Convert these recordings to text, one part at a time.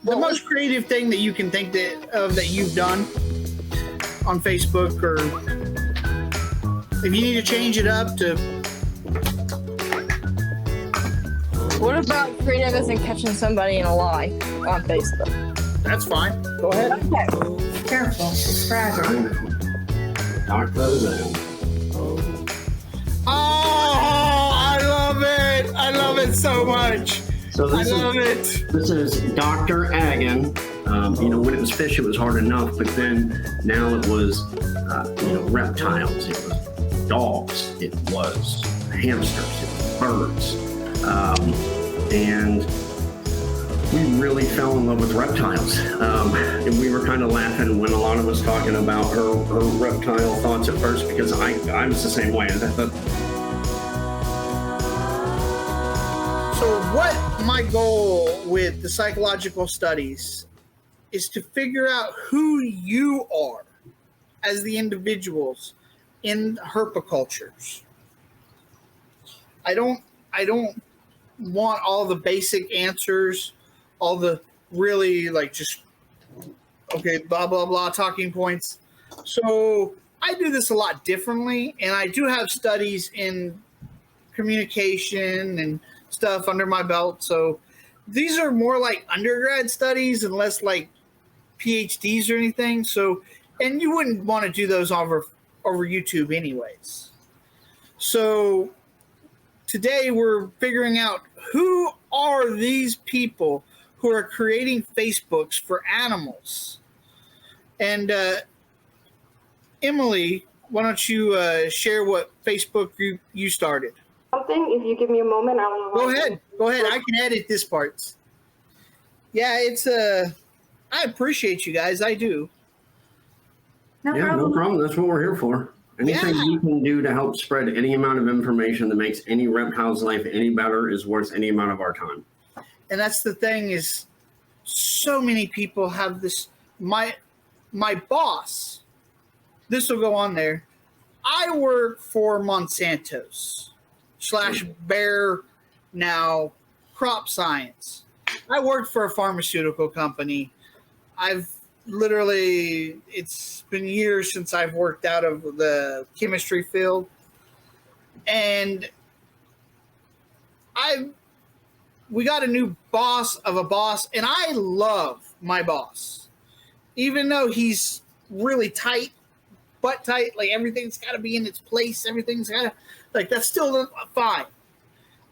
the most creative thing that you can think that you've done on Facebook, or if you need to change it up to. What about creative as in catching somebody in a lie on Facebook? That's fine. Go ahead. Okay. Careful, it's fragile. Oh, I love it! I love it so much. So I love it. This is Dr. Agan. When it was fish, it was hard enough, but then now it was, reptiles. It was dogs. It was hamsters. It was birds. And we really fell in love with reptiles. And we were kind of laughing when a lot of us talking about her reptile thoughts at first, because I was the same way. So what my goal with the psychological studies is to figure out who you are as the individuals in herpicultures. I don't want all the basic answers, all the really blah blah blah talking points. So I do this a lot differently, and I do have studies in communication and stuff under my belt. So these are more like undergrad studies and less like PhDs or anything. So, and you wouldn't want to do those over YouTube anyways. So today we're figuring out who are these people who are creating Facebooks for animals. And Emily, why don't you share what Facebook group you started? Something. If you give me a moment, I'll. Go ahead. I can edit this part. Yeah, it's I appreciate you guys. I do. No problem. That's what we're here for. Anything you can do to help spread any amount of information that makes any reptile's life any better is worth any amount of our time. And that's the thing, is so many people have this. My boss, this will go on there. I work for Monsanto's / Bayer now Crop Science. I worked for a pharmaceutical company. It's been years since I've worked out of the chemistry field. And we got a new boss of a boss, and I love my boss. Even though he's really tight, butt tight, like everything's got to be in its place, everything's got to, like, that's still fine.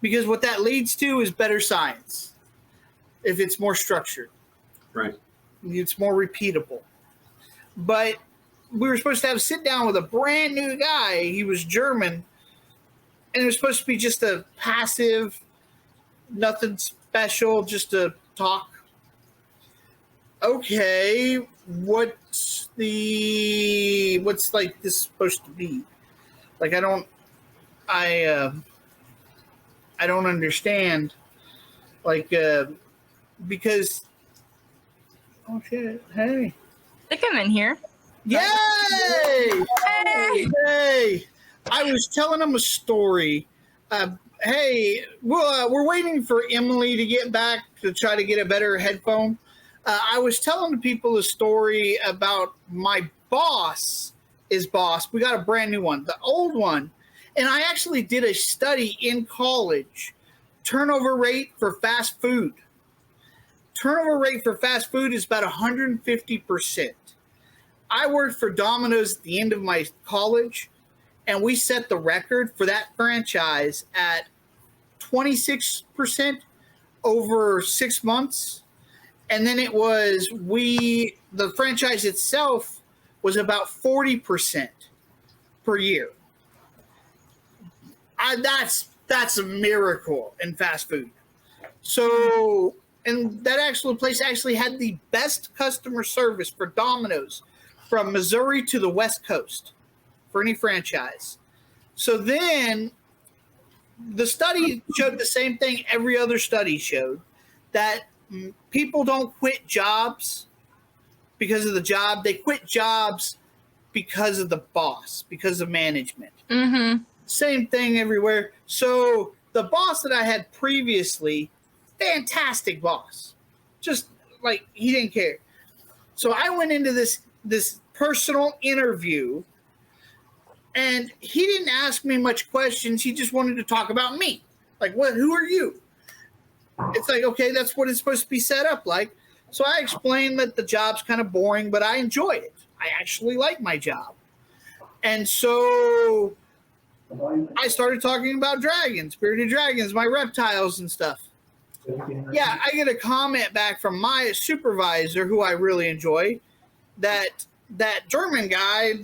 Because what that leads to is better science. If it's more structured. Right. It's more repeatable. But we were supposed to have a sit down with a brand new guy. He was German. And it was supposed to be just a passive, nothing special, just a talk. Okay, what's like this supposed to be? Like, I don't understand. Like, because, oh shit, hey. They come in here. Yay! Hey! I was telling them a story. Hey, we're waiting for Emily to get back to try to get a better headphone. I was telling the people a story about my boss. We got a brand new one, the old one. And I actually did a study in college. Turnover rate for fast food. Turnover rate for fast food is about 150%. I worked for Domino's at the end of my college, and we set the record for that franchise at 26% over 6 months. And then it was the franchise itself was about 40% per year. That's a miracle in fast food. So, and that actual place actually had the best customer service for Domino's from Missouri to the West Coast for any franchise. So then the study showed the same thing every other study showed, that people don't quit jobs because of the job. They quit jobs because of the boss, because of management. Mm-hmm. Same thing everywhere. So the boss that I had previously, fantastic boss. Just like he didn't care. So I went into this personal interview, and he didn't ask me much questions. He just wanted to talk about me. Like, what? Who are you? It's like, okay, that's what it's supposed to be set up like. So I explained that the job's kind of boring, but I enjoy it. I actually like my job. And so I started talking about dragons, bearded dragons, my reptiles and stuff. Yeah, I get a comment back from my supervisor, who I really enjoy, that German guy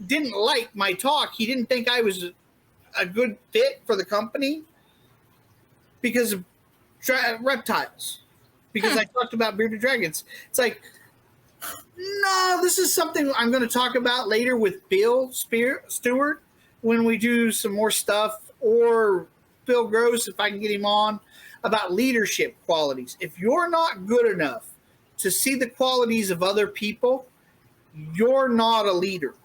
didn't like my talk. He didn't think I was a good fit for the company because of reptiles, because I talked about bearded dragons. It's like, no, this is something I'm going to talk about later with Bill Stewart when we do some more stuff, or Bill Gross, if I can get him on, about leadership qualities. If you're not good enough to see the qualities of other people, you're not a leader.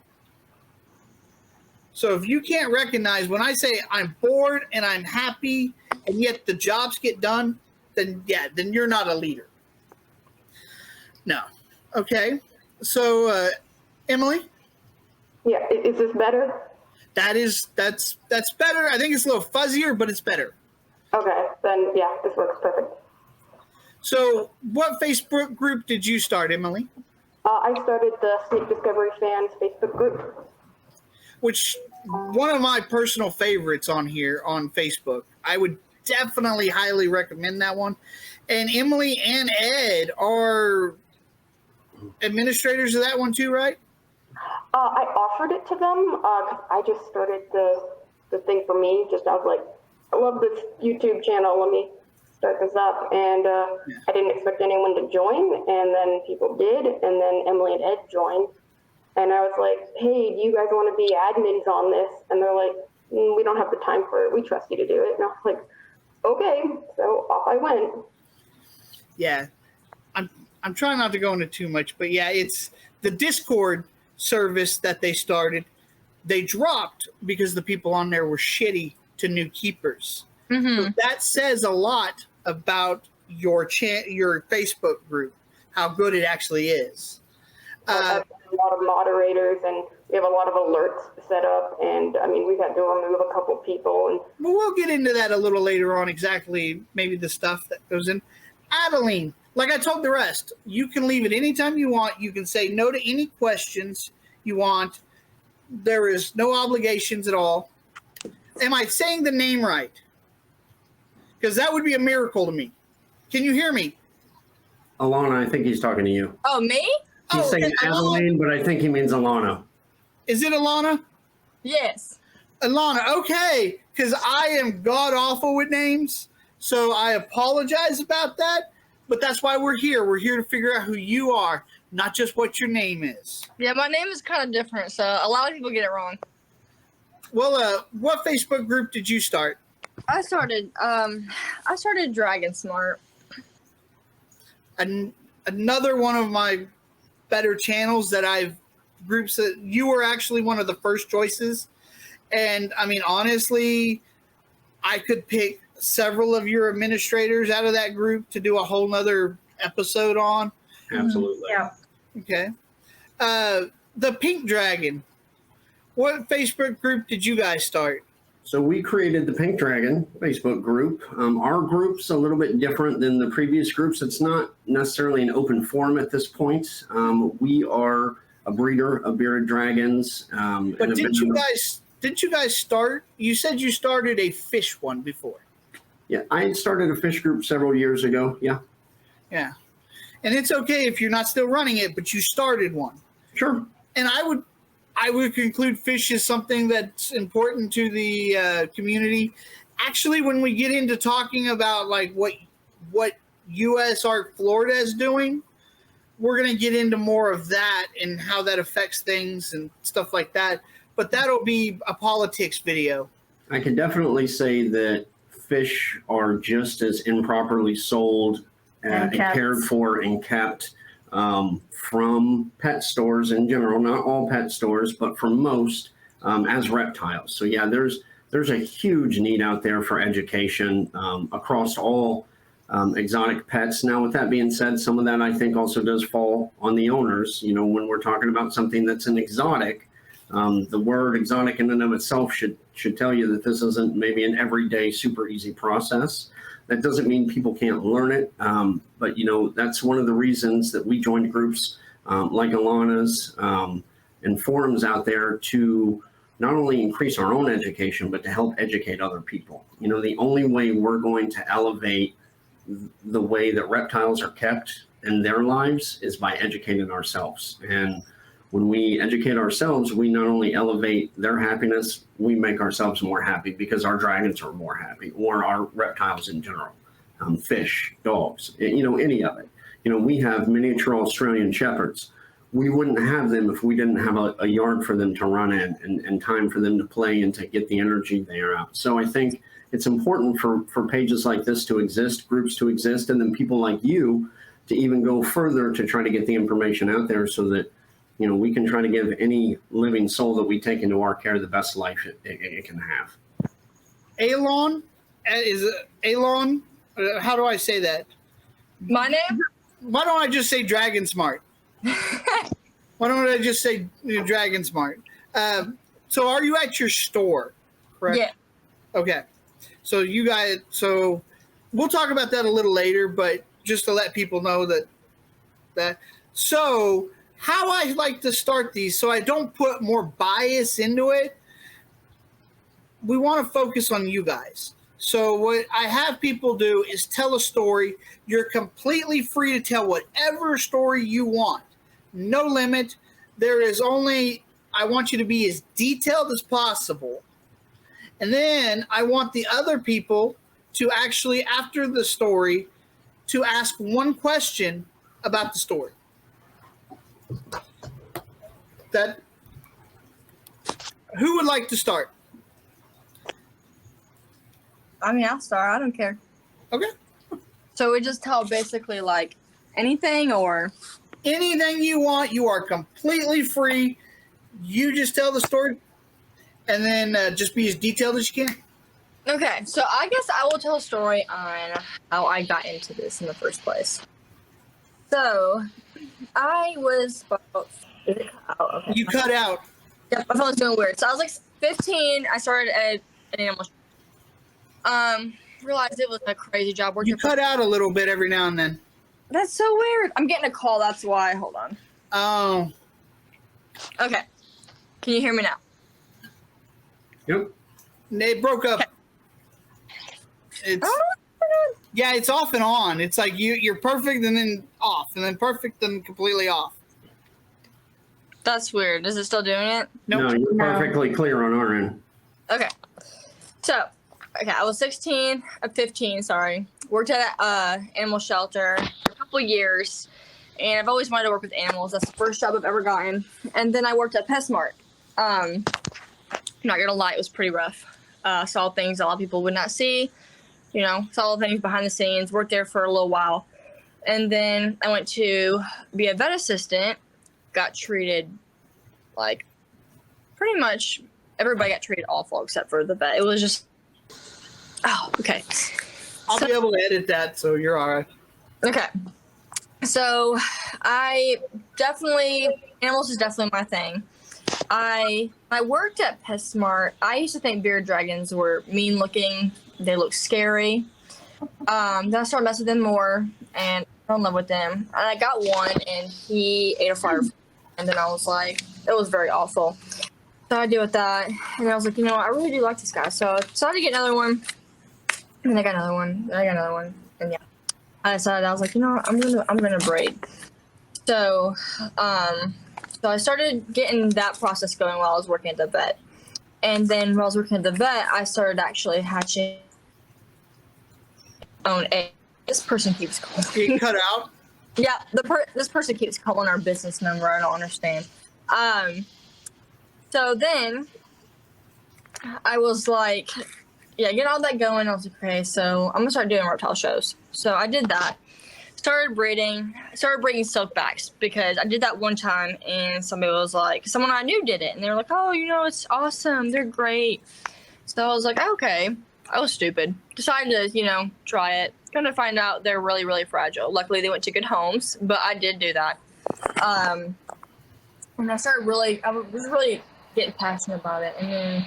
So if you can't recognize when I say I'm bored and I'm happy and yet the jobs get done, then you're not a leader. No. Okay. So Emily? Yeah, is this better? That's better. I think it's a little fuzzier, but it's better. Okay, then yeah, this works perfect. So what Facebook group did you start, Emily? I started the Snake Discovery Fans Facebook group. Which one of my personal favorites on here on Facebook. I would definitely highly recommend that one. And Emily and Ed are administrators of that one too, right? I offered it to them because I just started the thing for me. I was like, I love this YouTube channel. Let me start this up. And I didn't expect anyone to join. And then people did. And then Emily and Ed joined. And I was like, hey, do you guys want to be admins on this? And they're like, we don't have the time for it. We trust you to do it. And I was like, okay. So off I went. Yeah. I'm trying not to go into too much, but yeah, it's the Discord service that they started. They dropped because the people on there were shitty to new keepers. So that says a lot about your Facebook group, how good it actually is. A lot of moderators, and we have a lot of alerts set up, and I mean, we've had to remove a couple people. And well, we'll get into that a little later on, exactly maybe the stuff that goes in. Adeline, like I told the rest, you can leave it anytime you want. You can say no to any questions you want. There is no obligations at all. Am I saying the name right? Because that would be a miracle to me. Can you hear me? Alana, I think he's talking to you. Oh, me? He's saying Adeline, but I think he means Alana. Is it Alana? Yes. Alana, okay. Because I am god-awful with names, so I apologize about that. But that's why we're here. We're here to figure out who you are, not just what your name is. Yeah, my name is kind of different, so a lot of people get it wrong. Well, what Facebook group did you start? I started Dragon Smart. Another one of my better channels that groups that you were actually one of the first choices. And I mean, honestly, I could pick several of your administrators out of that group to do a whole nother episode on. Absolutely. Yeah. Okay. The Pink Dragon. What Facebook group did you guys start? So we created the Pink Dragon Facebook group. Our group's a little bit different than the previous groups. It's not necessarily an open forum at this point. We are a breeder of bearded dragons. But didn't you guys start? You said you started a fish one before. Yeah, I started a fish group several years ago. Yeah. Yeah. And it's okay if you're not still running it, but you started one. Sure. And I would conclude fish is something that's important to the community. Actually, when we get into talking about like what U.S. Arc Florida is doing, we're going to get into more of that and how that affects things and stuff like that. But that'll be a politics video. I can definitely say that fish are just as improperly sold and cared for and kept from pet stores in general, not all pet stores, but from most, as reptiles. So yeah, there's a huge need out there for education across all exotic pets. Now, with that being said, some of that I think also does fall on the owners. You know, when we're talking about something that's an exotic, the word exotic in and of itself should tell you that this isn't maybe an everyday super easy process. That doesn't mean people can't learn it, but you know, that's one of the reasons that we joined groups like Alana's and forums out there to not only increase our own education, but to help educate other people. You know, the only way we're going to elevate the way that reptiles are kept in their lives is by educating ourselves. And when we educate ourselves, we not only elevate their happiness, we make ourselves more happy because our dragons are more happy, or our reptiles in general, fish, dogs, you know, any of it. You know, we have miniature Australian shepherds. We wouldn't have them if we didn't have a yard for them to run in and time for them to play and to get the energy there out. So I think it's important for pages like this to exist, groups to exist, and then people like you to even go further to try to get the information out there so that, you know, we can try to give any living soul that we take into our care the best life it can have. Alon, is it Alon? How do I say that? My name? Why don't I just say Dragon Smart? Why don't I just say Dragon Smart? So are you at your store, correct? Yeah. Okay. So you guys, so we'll talk about that a little later, but just to let people know that. So how I like to start these, so I don't put more bias into it, we want to focus on you guys. So what I have people do is tell a story. You're completely free to tell whatever story you want. No limit. There is only, I want you to be as detailed as possible. And then I want the other people to actually, after the story, to ask one question about the story. Who would like to start? I mean, I'll start. I don't care. Okay. So we just tell basically like anything or? Anything you want. You are completely free. You just tell the story and then just be as detailed as you can. Okay, so I guess I will tell a story on how I got into this in the first place. So I was about, is it cut out? Okay. You cut out. Yeah, my phone was doing weird. So I was like 15. I started at an animal. Realized it was a crazy job working. You cut out a little bit every now and then. That's so weird. I'm getting a call. That's why. Hold on. Oh. Okay. Can you hear me now? Yep. They broke up. Okay. It's, yeah, it's off and on. It's like you're perfect and then off, and then perfect and completely off. That's weird. Is it still doing it? Nope. No, you're perfectly clear on our end. Okay. So, I was 15, sorry. Worked at an animal shelter for a couple of years, and I've always wanted to work with animals. That's the first job I've ever gotten. And then I worked at PetSmart. Not gonna lie, it was pretty rough. Saw things a lot of people would not see. You know, saw things behind the scenes. Worked there for a little while, and then I went to be a vet assistant. Got treated like pretty much everybody got treated awful except for the vet. It was just okay. I'll be able to edit that, so you're all right. Okay. So animals is definitely my thing. I worked at PetSmart. I used to think bearded dragons were mean looking. They look scary. Then I started messing with them more and fell in love with them. And I got one and he ate a fire. And then I was like, it was very awful. So I deal with that. And I was like, you know what? I really do like this guy. So I decided to get another one. And then I got another one. And I got another one. And yeah. I decided, I was like, you know what? I'm gonna braid. So I started getting that process going while I was working at the vet. And then while I was working at the vet, I started actually hatching own egg. This person keeps calling. You cut out? Yeah, this person keeps calling our business number. I don't understand. So then I was like, yeah, get all that going. I was like, okay, so I'm gonna start doing reptile shows. So I did that. Started breeding silkbacks because I did that one time and somebody was like, someone I knew did it and they were like, oh, you know, it's awesome, they're great. So I was like, okay. I was stupid. Decided to, you know, try it. Come to find out, they're really, really fragile. Luckily, they went to good homes, but I did do that. And I was really getting passionate about it. And then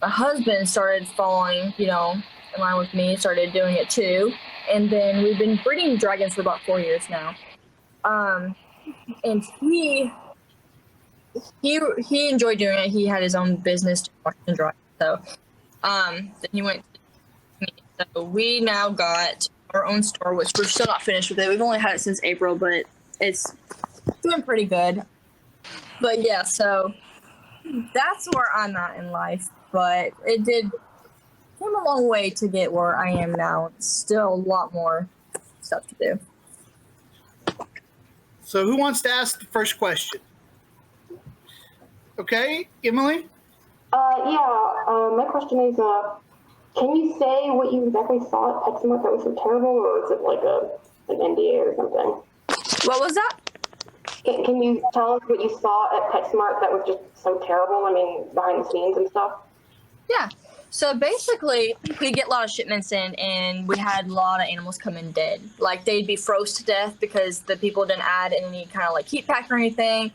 my husband started following, in line with me, started doing it too. And then we've been breeding dragons for about 4 years now. And he enjoyed doing it. He had his own business and dragons. So then he went to me. So we now got our own store, which we're still not finished with it. We've only had it since April, but it's doing pretty good. But yeah, so that's where I'm at in life. But it came a long way to get where I am now. Still a lot more stuff to do. So who wants to ask the first question? Okay, Emily? My question is, can you say what you exactly saw at PetSmart that was so terrible, or is it like an NDA or something? What was that? Can you tell us what you saw at PetSmart that was just so terrible? I mean, behind the scenes and stuff? Yeah. So basically, we get a lot of shipments in, and we had a lot of animals come in dead. Like, they'd be froze to death because the people didn't add any kind of like heat pack or anything.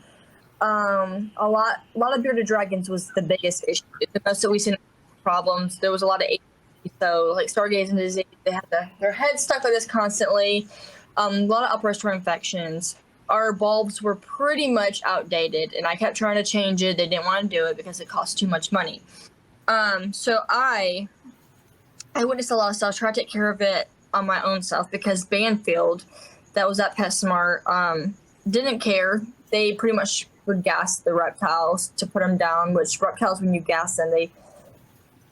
A lot of bearded dragons was the biggest issue. The most that we seen problems. There was a lot of so like stargazing disease. They had their heads stuck like this constantly. A lot of upper respiratory infections. Our bulbs were pretty much outdated, and I kept trying to change it. They didn't want to do it because it cost too much money. So I witnessed a lot of stuff, tried to take care of it on my own self, because Banfield, that was at PetSmart, didn't care. They pretty much would gas the reptiles to put them down, which reptiles, when you gas them,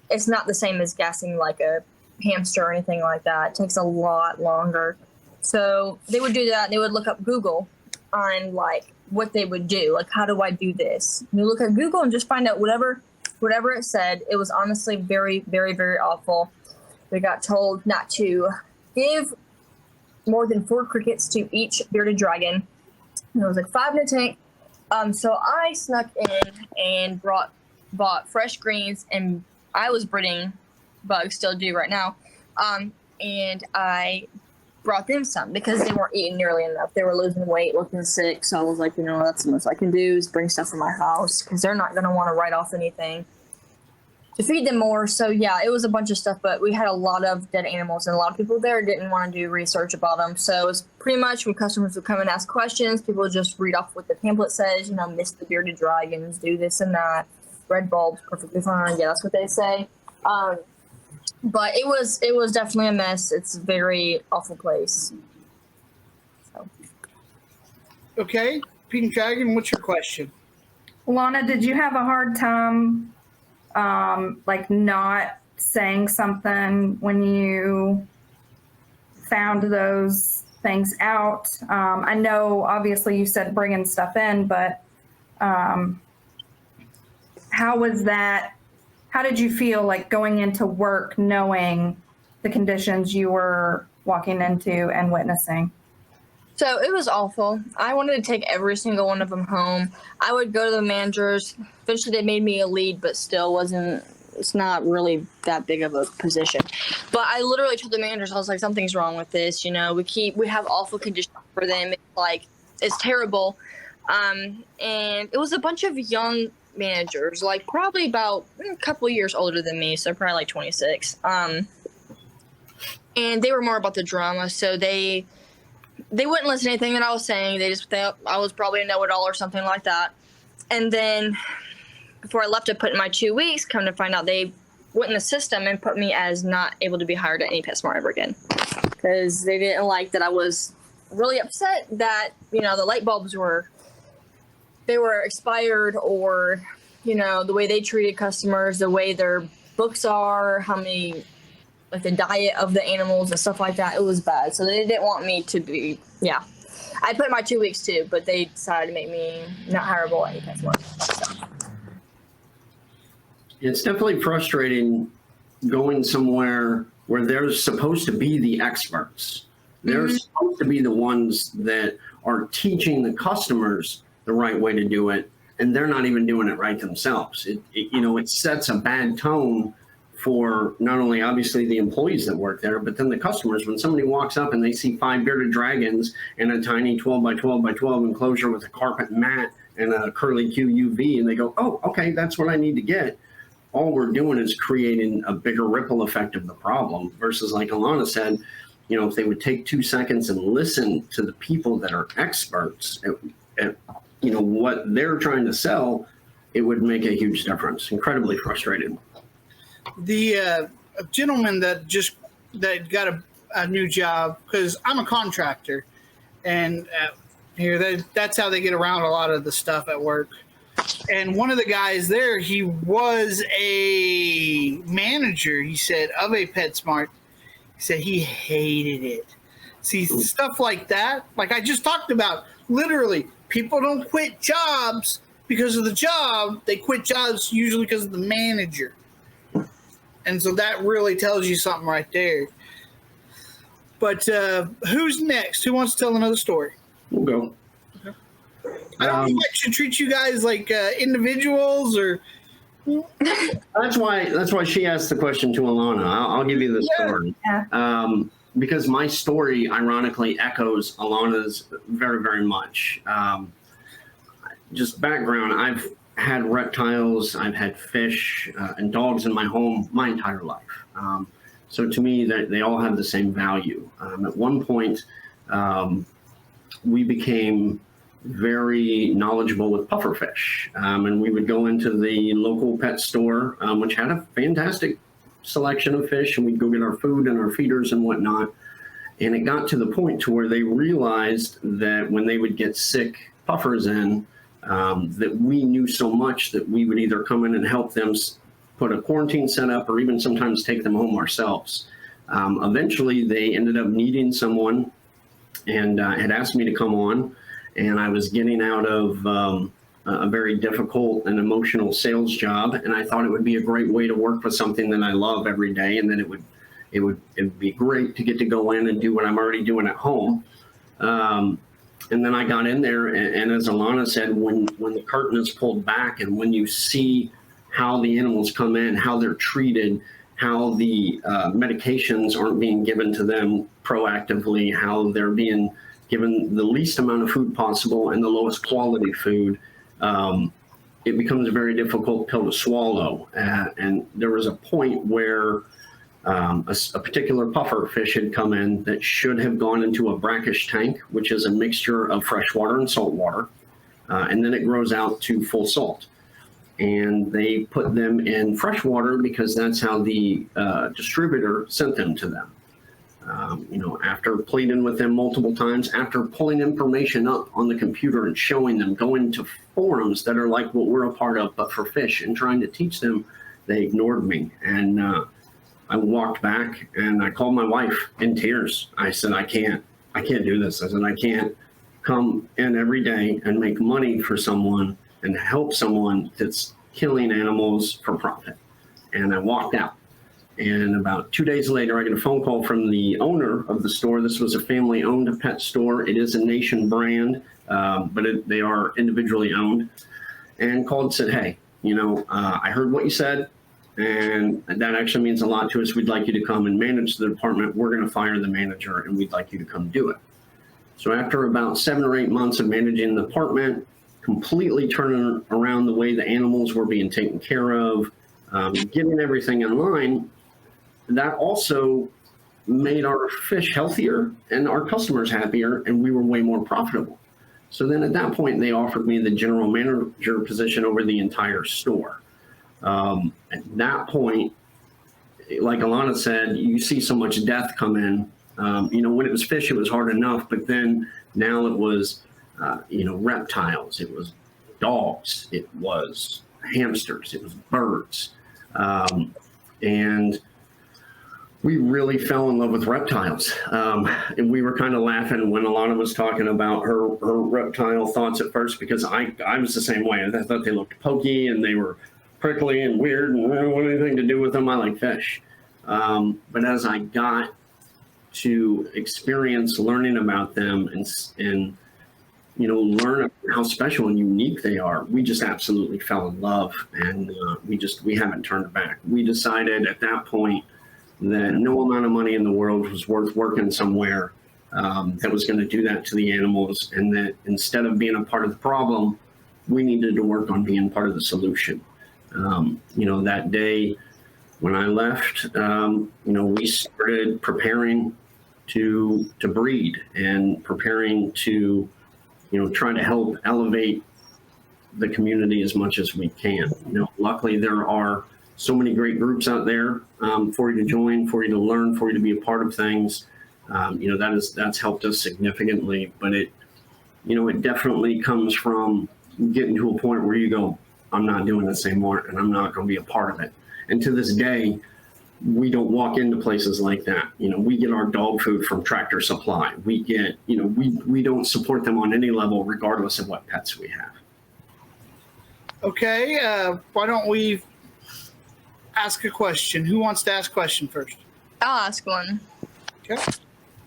it's not the same as gassing like a hamster or anything like that. It takes a lot longer. So they would do that, and they would look up Google on like what they would do. Like, how do I do this? And you look at Google and just find out whatever it said. It was honestly very, very, very awful. We got told not to give more than 4 crickets to each bearded dragon. And it was like 5 in a tank. So I snuck in and bought fresh greens, and I was breeding bugs, still do right now. And I brought them some because they weren't eating nearly enough. They were losing weight, looking sick. So I was like, that's the most I can do is bring stuff from my house, because they're not going to want to write off anything to feed them more. So yeah, it was a bunch of stuff, but we had a lot of dead animals, and a lot of people there didn't want to do research about them. So it was pretty much when customers would come and ask questions, people would just read off what the pamphlet says, miss the bearded dragons, do this and that, red bulbs, perfectly fine. Yeah, that's what they say. But it was definitely a mess. It's a very awful place. So. Okay, Pink Dragon, what's your question? Lana, did you have a hard time, not saying something when you found those things out? I know, obviously, you said bringing stuff in, but how was that? How did you feel like going into work knowing the conditions you were walking into and witnessing? So it was awful. I wanted to take every single one of them home. I would go to the managers. Eventually they made me a lead, but still it's not really that big of a position. But I literally told the managers, I was like, something's wrong with this. We have awful conditions for them. It's terrible. And it was a bunch of young managers, like probably about a couple of years older than me, so probably like 26. And they were more about the drama, so they wouldn't listen to anything that I was saying. They just thought I was probably a know-it-all or something like that. And then before I left, I put in my 2 weeks. Come to find out, they went in the system and put me as not able to be hired at any PetSmart ever again, because they didn't like that I was really upset that the light bulbs were expired, or the way they treated customers, the way their books are, how many, like the diet of the animals and stuff like that. It was bad. So they didn't want me to be, I put in my 2 weeks too, but they decided to make me not hireable at any PetSmart. So. It's definitely frustrating going somewhere where they're supposed to be the experts. They're supposed to be the ones that are teaching the customers the right way to do it, and they're not even doing it right themselves. It sets a bad tone for not only obviously the employees that work there, but then the customers. When somebody walks up and they see 5 bearded dragons in a tiny 12 by 12 by 12 enclosure with a carpet mat and a curly Q UV, and they go, oh, okay, that's what I need to get. All we're doing is creating a bigger ripple effect of the problem versus, like Alana said, if they would take 2 seconds and listen to the people that are experts at what they're trying to sell, it would make a huge difference. Incredibly frustrated. The gentleman that got a new job, because I'm a contractor, and that's how they get around a lot of the stuff at work. And one of the guys there, he was a manager, he said, of a PetSmart. He said he hated it. See, stuff like that, like I just talked about, literally, people don't quit jobs because of the job. They quit jobs usually because of the manager. And so that really tells you something right there. But who's next? Who wants to tell another story? We'll go. Okay. I don't know if I should treat you guys like individuals or. That's why she asked the question to Alana. I'll give you the story. Yeah. Because my story ironically echoes Alana's very, very much. Just background, I've had reptiles, I've had fish and dogs in my home my entire life. So to me, they all have the same value. At one point, we became very knowledgeable with pufferfish. And we would go into the local pet store, which had a fantastic selection of fish, and we'd go get our food and our feeders and whatnot. And it got to the point to where they realized that when they would get sick puffers in, that we knew so much that we would either come in and help them put a quarantine setup or even sometimes take them home ourselves. Eventually, they ended up needing someone and had asked me to come on. And I was getting out of a very difficult and emotional sales job. And I thought it would be a great way to work with something that I love every day. And then it would be great to get to go in and do what I'm already doing at home. And then I got in there, and as Alana said, when the curtain is pulled back and when you see how the animals come in, how they're treated, how the medications aren't being given to them proactively, how they're being given the least amount of food possible and the lowest quality food, it becomes a very difficult pill to swallow. And there was a point where a particular puffer fish had come in that should have gone into a brackish tank, which is a mixture of fresh water and salt water. And then it grows out to full salt. And they put them in fresh water because that's how the distributor sent them to them. After pleading with them multiple times, after pulling information up on the computer and showing them, going to forums that are like what we're a part of, but for fish, and trying to teach them, they ignored me. And I walked back and I called my wife in tears. I said, I can't do this. I said, I can't come in every day and make money for someone and help someone that's killing animals for profit. And I walked out. And about 2 days later, I get a phone call from the owner of the store. This was a family-owned pet store. It is a nation brand, but they are individually owned. And called and said, hey, I heard what you said, and that actually means a lot to us. We'd like you to come and manage the department. We're going to fire the manager, and we'd like you to come do it. So after about 7 or 8 months of managing the department, completely turning around the way the animals were being taken care of, getting everything in line, that also made our fish healthier and our customers happier, and we were way more profitable. So then at that point, they offered me the general manager position over the entire store. At that point, like Alana said, you see so much death come in. When it was fish, it was hard enough, but then now it was, reptiles, it was dogs, it was hamsters, it was birds. And we really fell in love with reptiles. And we were kind of laughing when Alana was talking about her reptile thoughts at first, because I was the same way. I thought they looked pokey and they were prickly and weird and I don't want anything to do with them. I like fish. But as I got to experience learning about them and learn how special and unique they are. We just absolutely fell in love, and we haven't turned back. We decided at that point that no amount of money in the world was worth working somewhere that was going to do that to the animals, and that instead of being a part of the problem, we needed to work on being part of the solution. That day when I left, we started preparing to breed and preparing to, try to help elevate the community as much as we can. Luckily there are so many great groups out there for you to join, for you to learn, for you to be a part of things. That's helped us significantly, but it definitely comes from getting to a point where you go, I'm not doing this anymore, and I'm not going to be a part of it. And to this day, we don't walk into places like that. We get our dog food from Tractor Supply. We get, we don't support them on any level, regardless of what pets we have. Okay, why don't we ask a question? Who wants to ask a question first? I'll ask one. Okay.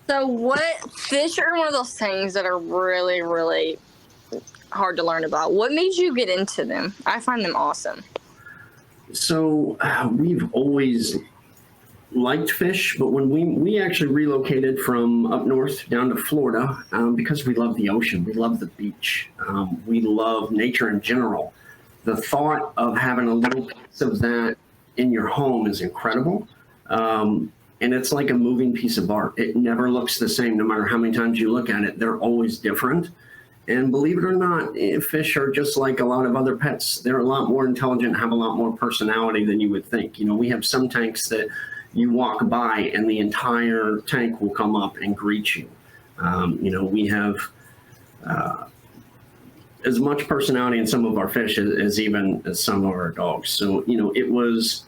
So what fish are one of those things that are really, really hard to learn about? What made you get into them? I find them awesome. So we've always liked fish, but when we actually relocated from up north down to Florida, because we love the ocean, we love the beach, we love nature in general. The thought of having a little piece of that in your home is incredible. And it's like a moving piece of art. It never looks the same, no matter how many times you look at it. They're always different. And believe it or not, fish are just like a lot of other pets. They're a lot more intelligent, have a lot more personality than you would think. We have some tanks that you walk by and the entire tank will come up and greet you. We have as much personality in some of our fish as some of our dogs. So, it was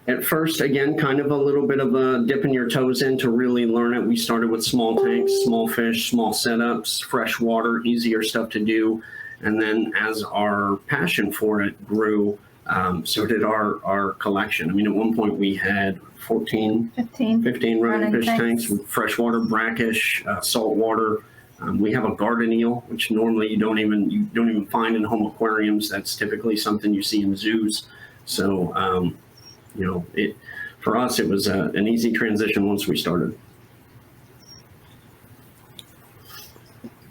at first, again, kind of a little bit of a dipping your toes in to really learn it. We started with small tanks, small fish, small setups, fresh water, easier stuff to do. And then as our passion for it grew, so did our collection. At one point we had 15 running fish tanks with freshwater, brackish, salt water. We have a garden eel, which normally you don't even find in home aquariums. That's typically something you see in zoos. So, for us, it was an easy transition once we started.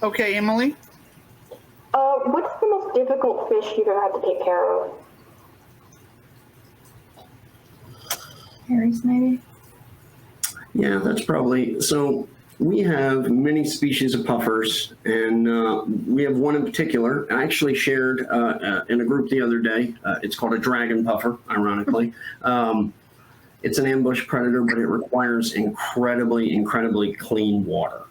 Okay, Emily. What's the most difficult fish you've ever had to take care of? Harry's, maybe. Yeah, that's probably so. We have many species of puffers, and we have one in particular. I actually shared in a group the other day. It's called a dragon puffer, ironically. It's an ambush predator, but it requires incredibly clean water.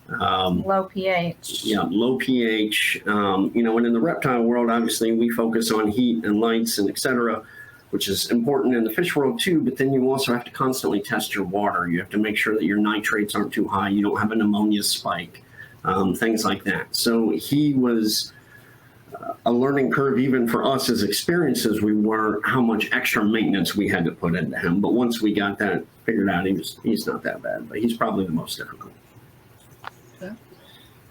Low pH. Yeah, low pH. And in the reptile world, obviously, we focus on heat and lights and et cetera, which is important in the fish world too, but then you also have to constantly test your water. You have to make sure that your nitrates aren't too high, you don't have an ammonia spike, things like that. So he was a learning curve even for us as experienced as we were, how much extra maintenance we had to put into him. But once we got that figured out, he's not that bad, but he's probably the most difficult. Okay.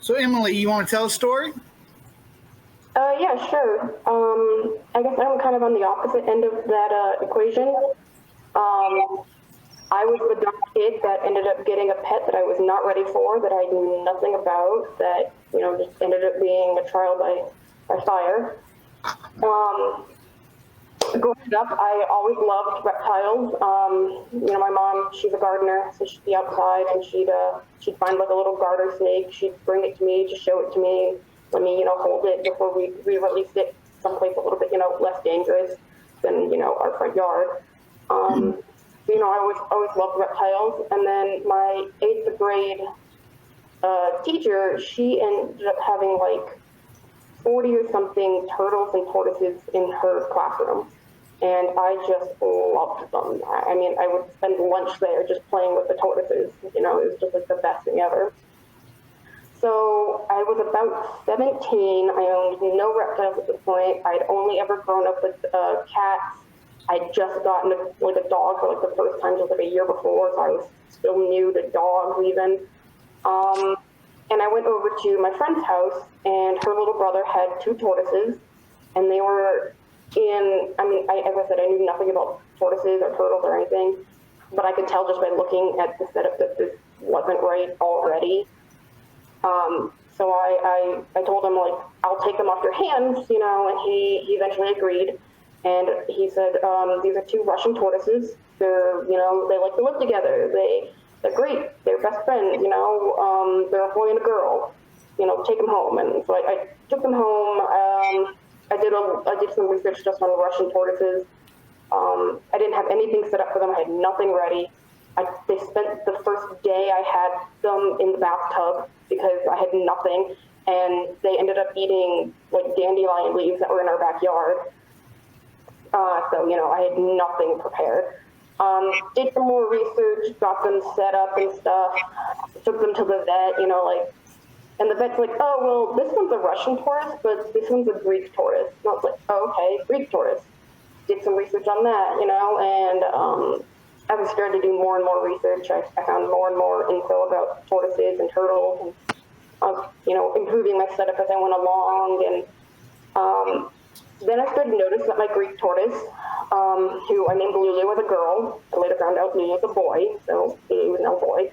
So Emily, you want to tell a story? Yeah, sure. I guess I'm kind of on the opposite end of that equation. I was the dumb kid that ended up getting a pet that I was not ready for, that I knew nothing about, that, just ended up being a trial by fire. Growing up, I always loved reptiles. My mom, she's a gardener, so she'd be outside and she'd find like a little garter snake. She'd bring it to me to show it to me. Let me, hold it before we released it someplace a little bit, less dangerous than, our front yard. I always loved reptiles. And then my 8th grade teacher, she ended up having like 40 or something turtles and tortoises in her classroom. And I just loved them. I would spend lunch there just playing with the tortoises. It was just like the best thing ever. So I was about 17. I owned no reptiles at this point. I'd only ever grown up with cats. I'd just gotten a dog for the first time just a year before, so I was still new to dogs even. And I went over to my friend's house, and her little brother had 2 tortoises, and they were as I said, I knew nothing about tortoises or turtles or anything, but I could tell just by looking at the setup that this wasn't right already. So I told him, like, I'll take them off your hands, and he eventually agreed. And he said, these are 2 Russian tortoises. They're, they like to live together. They're great. They're best friends, they're a boy and a girl, take them home. And so I took them home. I did some research just on Russian tortoises. I didn't have anything set up for them. I had nothing ready. They spent the first day I had them in the bathtub because I had nothing, and they ended up eating like dandelion leaves that were in our backyard. So I had nothing prepared. Did some more research, got them set up and stuff, took them to the vet, and the vet's like, oh, well, this one's a Russian tortoise, but this one's a Greek tortoise. And I was like, oh, okay, Greek tortoise. Did some research on that, and as I started to do more and more research, I found more and more info about tortoises and turtles, and I was, improving my setup as I went along. And then I started to notice that my Greek tortoise, who I named Lulu as a girl, I later found out Lulu was a boy, so Lulu was now a boy.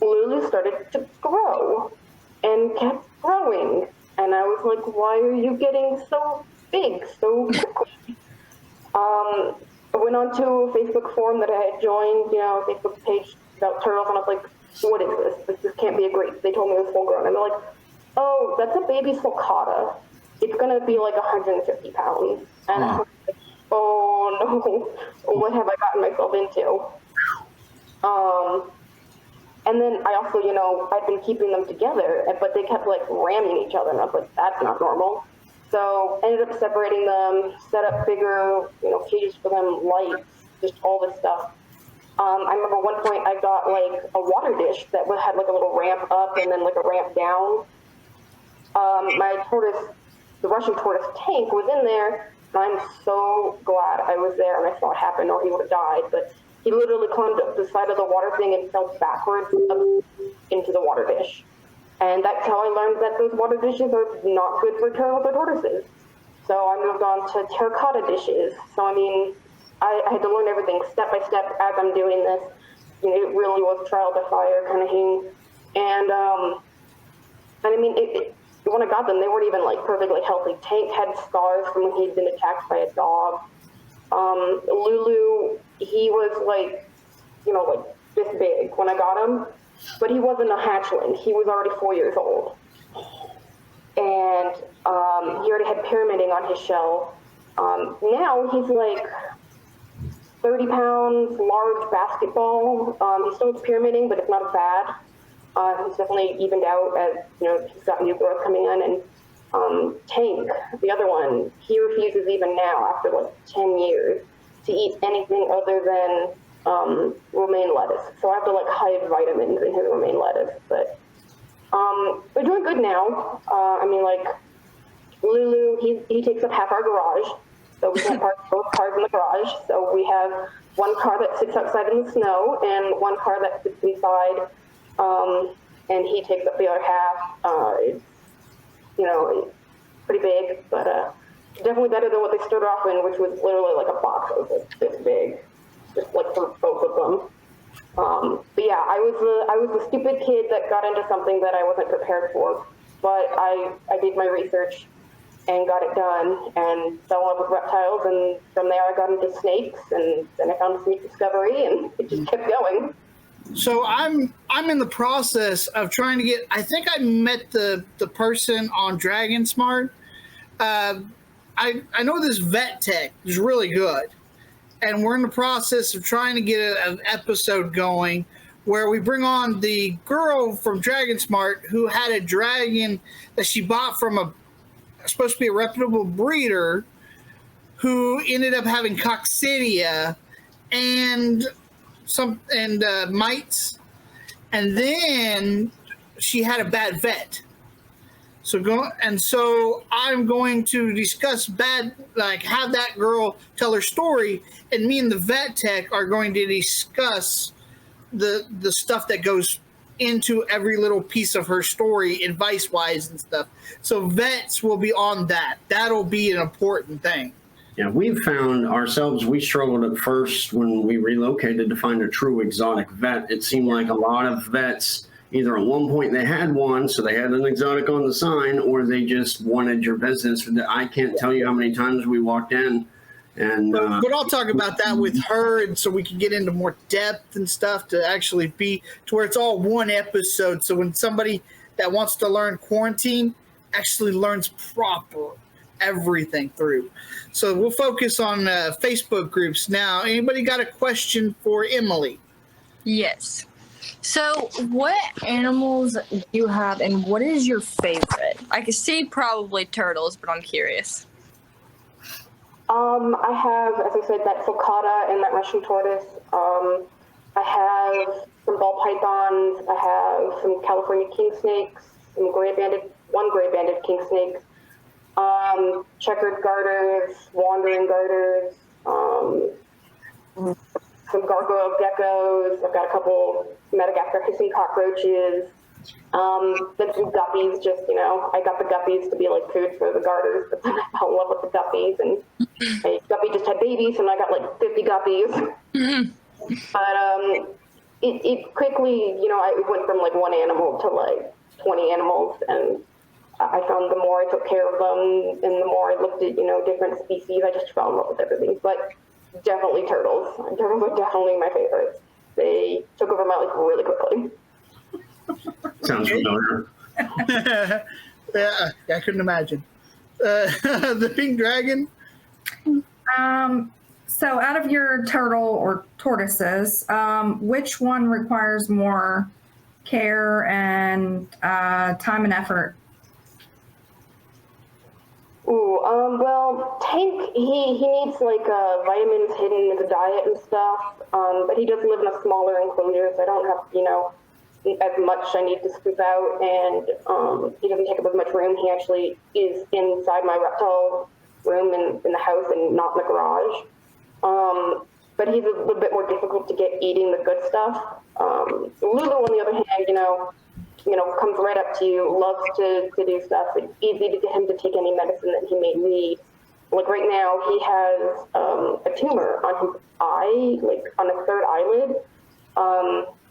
Lulu started to grow and kept growing. And I was like, why are you getting so big so quickly? I went onto a Facebook forum that I had joined, a Facebook page about turtles, and I was like, what is this? This can't be a Greek. They told me it was full grown. And they're like, oh, that's a baby sulcata. It's going to be like 150 pounds. And I was like, oh no, what have I gotten myself into? And then I also, I'd been keeping them together, but they kept like ramming each other, and I was like, that's not normal. So ended up separating them, set up bigger, cages for them, lights, just all this stuff. I remember one point I got like a water dish that had like a little ramp up and then like a ramp down. My tortoise, the Russian tortoise Tank, was in there, and I'm so glad I was there and I saw it happen, or he would have died. But he literally climbed up the side of the water thing and fell backwards up into the water dish. And that's how I learned that those water dishes are not good for turtles or tortoises. So I moved on to terracotta dishes. So, I had to learn everything step by step as I'm doing this. It really was trial by fire kind of thing. And when I got them, they weren't even like perfectly healthy. Tank had scars from when he'd been attacked by a dog. Lulu, he was like this big when I got him. But he wasn't a hatchling. He was already 4 years old. And he already had pyramiding on his shell. Now he's like 30 pounds, large basketball. He still has pyramiding, but it's not as bad. He's definitely evened out as, he's got new growth coming in. And Tank, the other one, he refuses even now, after like 10 years, to eat anything other than romaine lettuce. So I have to like hide vitamins in his romaine lettuce. But we're doing good now. Lulu, he takes up half our garage, so we can't park both cars in the garage. So we have one car that sits outside in the snow and one car that sits inside, and he takes up the other half. It's pretty big, but definitely better than what they started off in, which was literally like a box that was like this big, just like for both of them. But yeah, I was the stupid kid that got into something that I wasn't prepared for, but I did my research and got it done and fell in love with reptiles, and from there I got into snakes, and then I found Snake Discovery, and it just kept going. So I'm in the process of trying to get. I think I met the person on Dragon Smart. I know this vet tech is really good, and we're in the process of trying to get an episode going where we bring on the girl from Dragon Smart who had a dragon that she bought from supposed to be a reputable breeder, who ended up having coccidia and mites, and then she had a bad vet. So I'm going to discuss have that girl tell her story, and me and the vet tech are going to discuss the stuff that goes into every little piece of her story, advice wise and stuff. So vets will be on that. That'll be an important thing. Yeah, we've found ourselves, we struggled at first when we relocated to find a true exotic vet. It seemed like a lot of vets, either at one point they had one, so they had an exotic on the sign, or they just wanted your business. I can't tell you how many times we walked in and... But I'll talk about that with her, and so we can get into more depth and stuff to actually be to where it's all one episode. So when somebody that wants to learn quarantine actually learns proper everything through. So we'll focus on Facebook groups now. Anybody got a question for Emily? Yes. So, what animals do you have, and what is your favorite? I could see probably turtles, but I'm curious. I have, as I said, that sulcata and that Russian tortoise. I have some ball pythons. I have some California king snakes, one gray banded king snake, checkered garters, wandering garters, some gargoyle geckos. I've got a couple Madagascar hissing cockroaches. Then some guppies, I got the guppies to be like food for the garters, but then I fell in love with the guppies, and my guppy just had babies, and I got like 50 guppies. But it quickly, I went from like one animal to like 20 animals, and I found the more I took care of them and the more I looked at, different species, I just fell in love with everything. But definitely turtles. Turtles are definitely my favorites. They took over my life really quickly. Sounds familiar. Yeah, I couldn't imagine. The pink dragon? So out of your turtle or tortoises, which one requires more care and time and effort? Ooh, well, Tank, he needs like vitamins hidden in the diet and stuff, but he does live in a smaller enclosure, so I don't have, as much I need to scoop out, and he doesn't take up as much room. He actually is inside my reptile room in the house and not in the garage. But he's a little bit more difficult to get eating the good stuff. Lulu, on the other hand, comes right up to you, loves to do stuff. It's easy to get him to take any medicine that he may need. Like right now, he has a tumor on his eye, like on the third eyelid.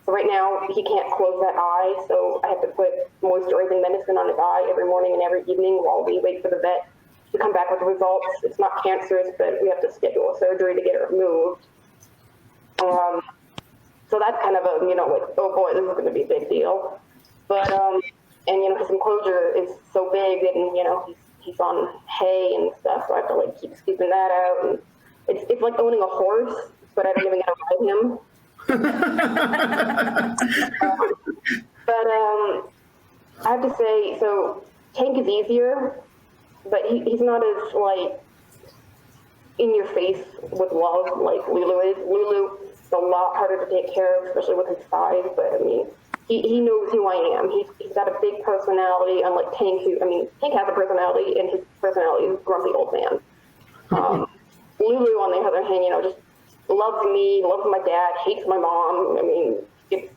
So right now, he can't close that eye, so I have to put moisturizing medicine on his eye every morning and every evening while we wait for the vet to come back with the results. It's not cancerous, but we have to schedule a surgery to get it removed. So that's kind of a, like, oh boy, this is going to be a big deal. But, and, his enclosure is so big, and, he's on hay and stuff, so I have to, like, keep scooping that out. And it's like owning a horse, but I don't even get to ride him. But I have to say, so Tank is easier, but he's not as, like, in your face with love like Lulu is. Lulu is a lot harder to take care of, especially with his size, but I mean, he knows who I am. He's got a big personality, unlike Tank, Tank has a personality, and his personality is grumpy old man. Lulu, on the other hand, just loves me, loves my dad, hates my mom. I mean, he's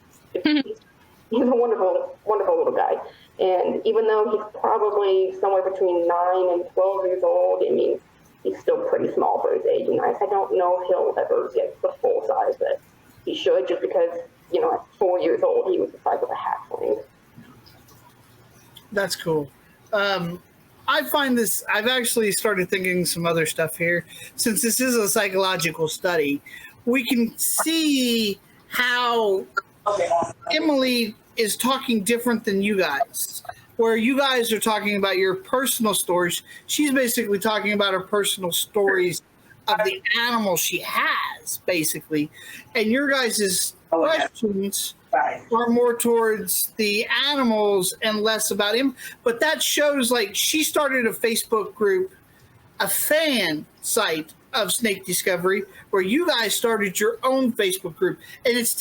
a wonderful, wonderful little guy. And even though he's probably somewhere between 9 and 12 years old, I mean, he's still pretty small for his age. And I don't know if he'll ever get the full size that he should, just because, at 4 years old, he was the size of a halfling. That's cool. I find this, I've actually started thinking some other stuff here. Since this is a psychological study, we can see how Emily is talking different than you guys. Where you guys are talking about your personal stories, she's basically talking about her personal stories of the animal she has, basically. And your guys' questions are more towards the animals and less about him. But that shows, like, she started a Facebook group, a fan site of snake discovery, where you guys started your own Facebook group. And it's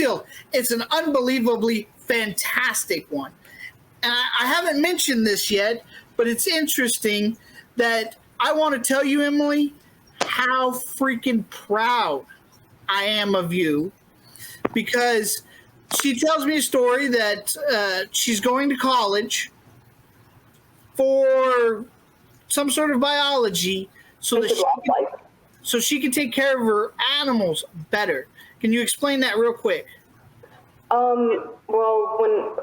an unbelievably fantastic one. And I haven't mentioned this yet, but it's interesting that I want to tell you, Emily, how freaking proud I am of you, because she tells me a story that she's going to college for some sort of biology so that she can take care of her animals better. Can you explain that real quick? Well,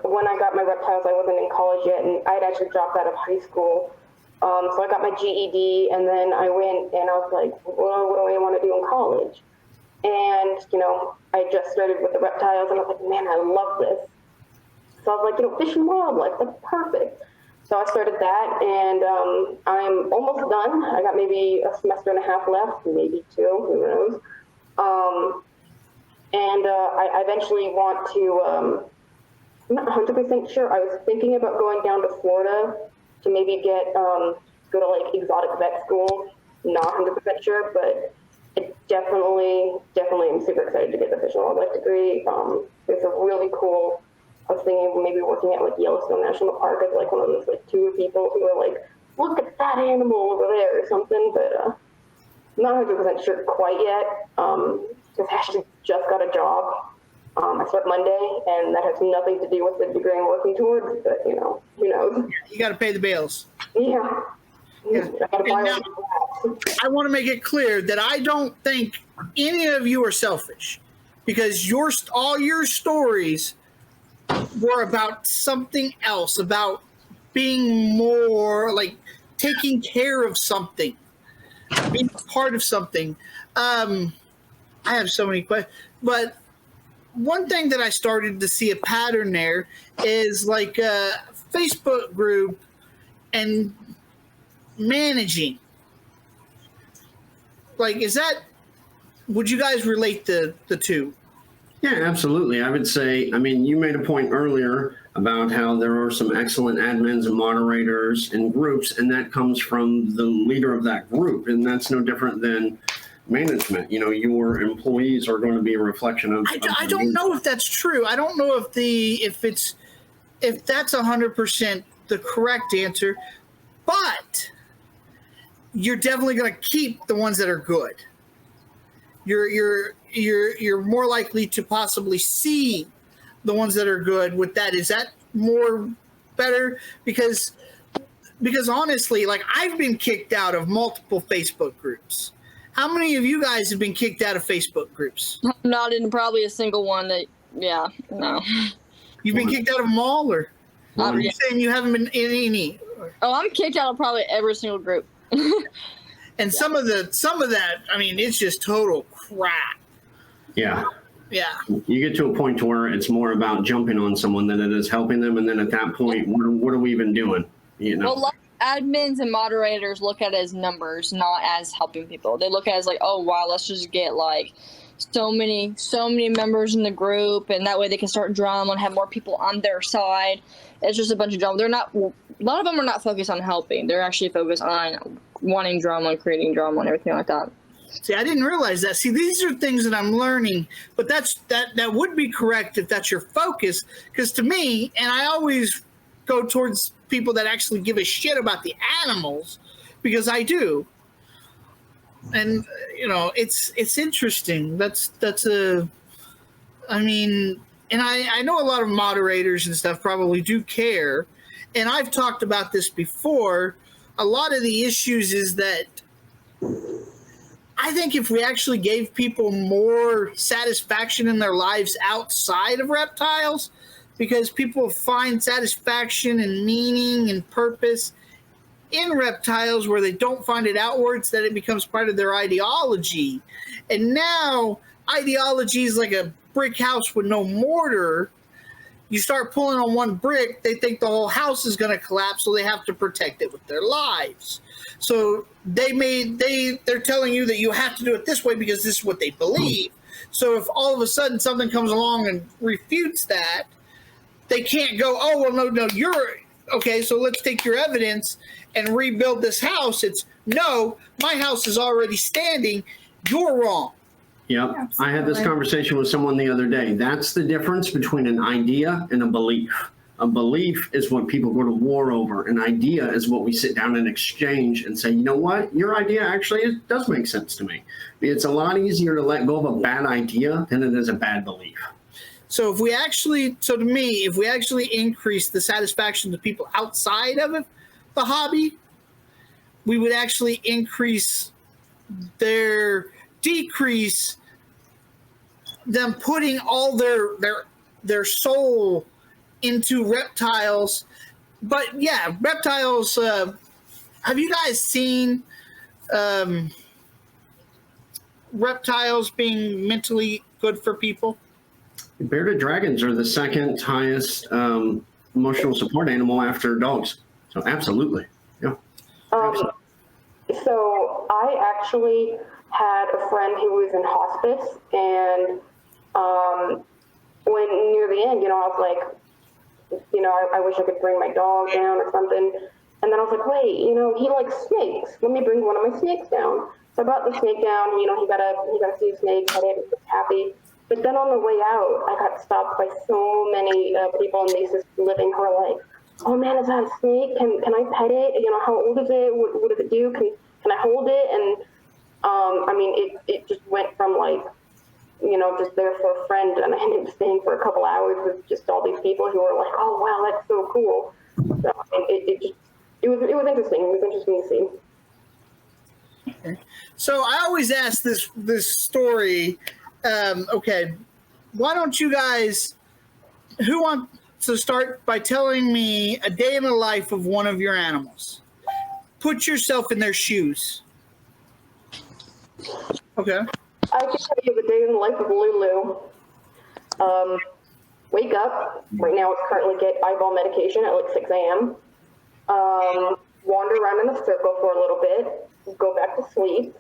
when I got my reptiles, I wasn't in college yet, and I had actually dropped out of high school. So I got my GED, and then I went and I was like, well, what do I want to do in college? And, I just started with the reptiles, and I was like, man, I love this. So I was like, fish and wildlife, that's perfect. So I started that, and I'm almost done. I got maybe a semester and a half left, maybe 2, who knows. And I eventually want to, I'm not 100% sure. I was thinking about going down to Florida to maybe go to like exotic vet school. Not 100% sure, but it definitely am super excited to get the fish and wildlife degree. It's a really cool. I was thinking of maybe working at like Yellowstone National Park as like one of those like tour people who are like, look at that animal over there or something. But not 100% sure quite yet. Because I actually just got a job. I start Monday, and that has nothing to do with the degree I'm working towards. But who knows? You got to pay the bills. Yeah. Yeah. Now, I want to make it clear that I don't think any of you are selfish, because all your stories were about something else, about being more like taking care of something, being part of something. I have so many questions, but one thing that I started to see a pattern there is like a Facebook group and managing. Like, would you guys relate the two? Yeah, absolutely. I would say, you made a point earlier about how there are some excellent admins and moderators and groups, and that comes from the leader of that group. And that's no different than management. Your employees are going to be a reflection of. I don't know if that's true. I don't know if that's 100% the correct answer, but you're definitely going to keep the ones that are good. You're more likely to possibly see the ones that are good with that. Is that more better? Because honestly, like, I've been kicked out of multiple Facebook groups. How many of you guys have been kicked out of Facebook groups? I'm not in probably a single one no. You've been kicked out of them all, or are you saying you haven't been in any? Oh, I'm kicked out of probably every single group. And some of that, it's just total crap. Yeah. Yeah. You get to a point to where it's more about jumping on someone than it is helping them. And then at that point, what are we even doing? Well, a lot of admins and moderators look at it as numbers, not as helping people. They look at it as like, oh, wow, let's just get like so many members in the group, and that way they can start drama and have more people on their side. It's just a bunch of drama. A lot of them are not focused on helping. They're actually focused on wanting drama and creating drama and everything like that. See, I didn't realize that. See, these are things that I'm learning, but that would be correct if that's your focus. Because to me, and I always go towards people that actually give a shit about the animals, because I do. And it's interesting. And I know a lot of moderators and stuff probably do care. And I've talked about this before. A lot of the issues is that I think if we actually gave people more satisfaction in their lives outside of reptiles, because people find satisfaction and meaning and purpose in reptiles where they don't find it outwards, that it becomes part of their ideology. And now ideology is like a brick house with no mortar. You start pulling on one brick, they think the whole house is going to collapse, so they have to protect it with their lives. So they're telling you that you have to do it this way because this is what they believe. So if all of a sudden something comes along and refutes that, they can't go, oh, well, no, you're okay, so let's take your evidence and rebuild this house. It's, no, my house is already standing. You're wrong. Yep. Absolutely. I had this conversation with someone the other day. That's the difference between an idea and a belief. A belief is what people go to war over. An idea is what we sit down and exchange and say, you know what? Your idea actually does make sense to me. It's a lot easier to let go of a bad idea than it is a bad belief. So if we actually, so to me, if we actually increase the satisfaction to people outside of it, the hobby, we would actually decrease them putting all their soul into reptiles. But yeah, reptiles. Have you guys seen reptiles being mentally good for people? Bearded dragons are the second highest emotional support animal after dogs. So absolutely, yeah. So I actually had a friend who was in hospice, and when near the end, I was like, I wish I could bring my dog down or something. And then I was like, wait, he likes snakes. Let me bring one of my snakes down. So I brought the snake down. He got to see a snake, pet it, was happy. But then on the way out, I got stopped by so many people in the assisted living who were like, oh man, is that a snake? Can I pet it? How old is it? What does it do? Can I hold it? And it just went from like, just there for a friend, and I ended up staying for a couple hours with just all these people who were like, oh wow, that's so cool. So it was interesting. It was interesting to see. Okay. So I always ask this story. Okay, why don't you guys? Who wants to start by telling me a day in the life of one of your animals? Put yourself in their shoes. Okay. I can tell you the day in the life of Lulu. Wake up. Right now, it's currently get eyeball medication at like 6 a.m. Wander around in a circle for a little bit. Go back to sleep.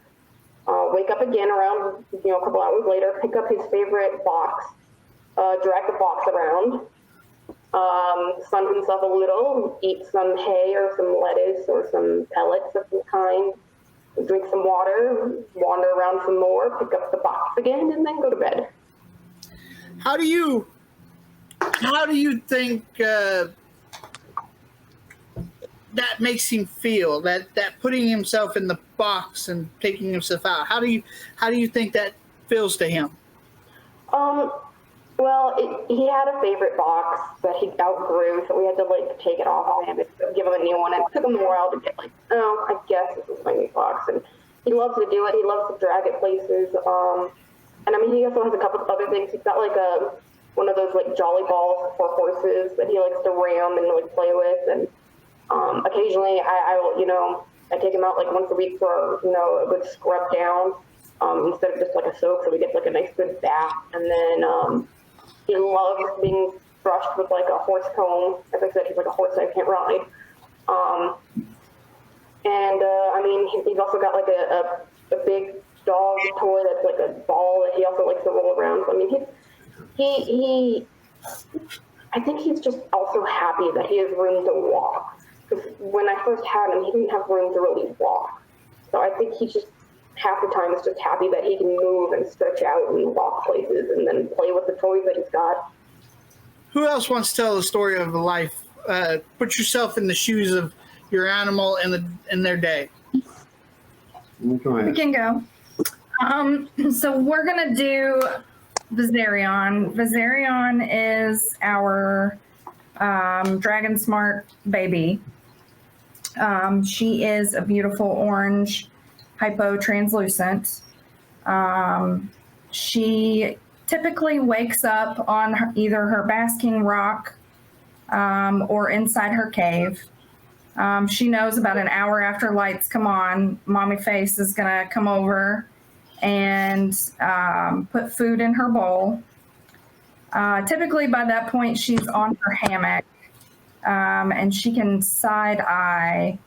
Wake up again around, a couple hours later. Pick up his favorite box. Drag the box around. Sun himself a little. Eat some hay or some lettuce or some pellets of some kind. Drink some water, wander around some more, pick up the box again, and then go to bed. How do you think that makes him feel? That putting himself in the box and taking himself out. How do you think that feels to him? Well, he had a favorite box that he outgrew, so we had to take it off of him and give him a new one. It took him a while to get I guess this is my new box, and he loves to do it. He loves to drag it places. And he also has a couple of other things. He's got one of those jolly balls for horses that he likes to ram and play with. And occasionally I will I take him out once a week for a good scrub down instead of just a soak, so we get a nice good bath. And then he loves being brushed with a horse comb. As I said, he's like a horse I can't ride. He's also got a big dog toy that's a ball that he also likes to roll around. I think he's just also happy that he has room to walk. Because when I first had him, he didn't have room to really walk. So I think he just half the time is just happy that he can move and stretch out and walk places and then play with the toys that he's got. Who else wants to tell the story of a life? Put yourself in the shoes of your animal in their day. We can go. So we're gonna do Viserion. Viserion is our Dragon Smart baby. She is a beautiful orange hypotranslucent. She typically wakes up on either her basking rock or inside her cave. She knows about an hour after lights come on, Mommy Face is going to come over and put food in her bowl. Typically by that point, she's on her hammock and she can side eye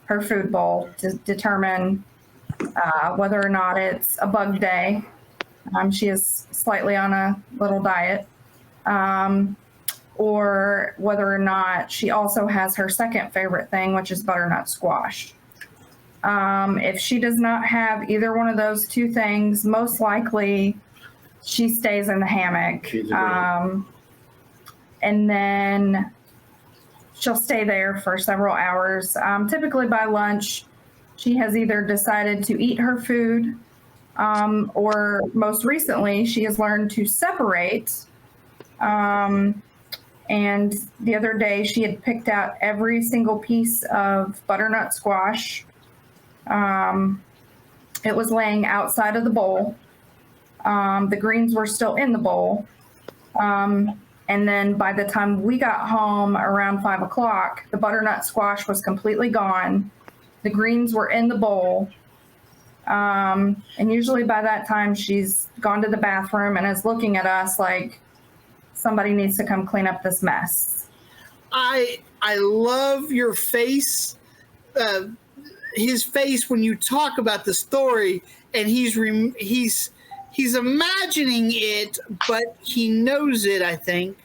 her food bowl to determine whether or not it's a bug day. She is slightly on a little diet. Or whether or not she also has her second favorite thing, which is butternut squash. If she does not have either one of those two things, most likely she stays in the hammock. And then she'll stay there for several hours. Typically by lunch, she has either decided to eat her food or most recently, she has learned to separate And the other day, she had picked out every single piece of butternut squash. It was laying outside of the bowl. The greens were still in the bowl. And then by the time we got home around 5 o'clock, the butternut squash was completely gone. The greens were in the bowl. And usually by that time, she's gone to the bathroom and is looking at us like somebody needs to come clean up this mess. I love your face, his face when you talk about the story, and he's imagining it, but he knows it, I think.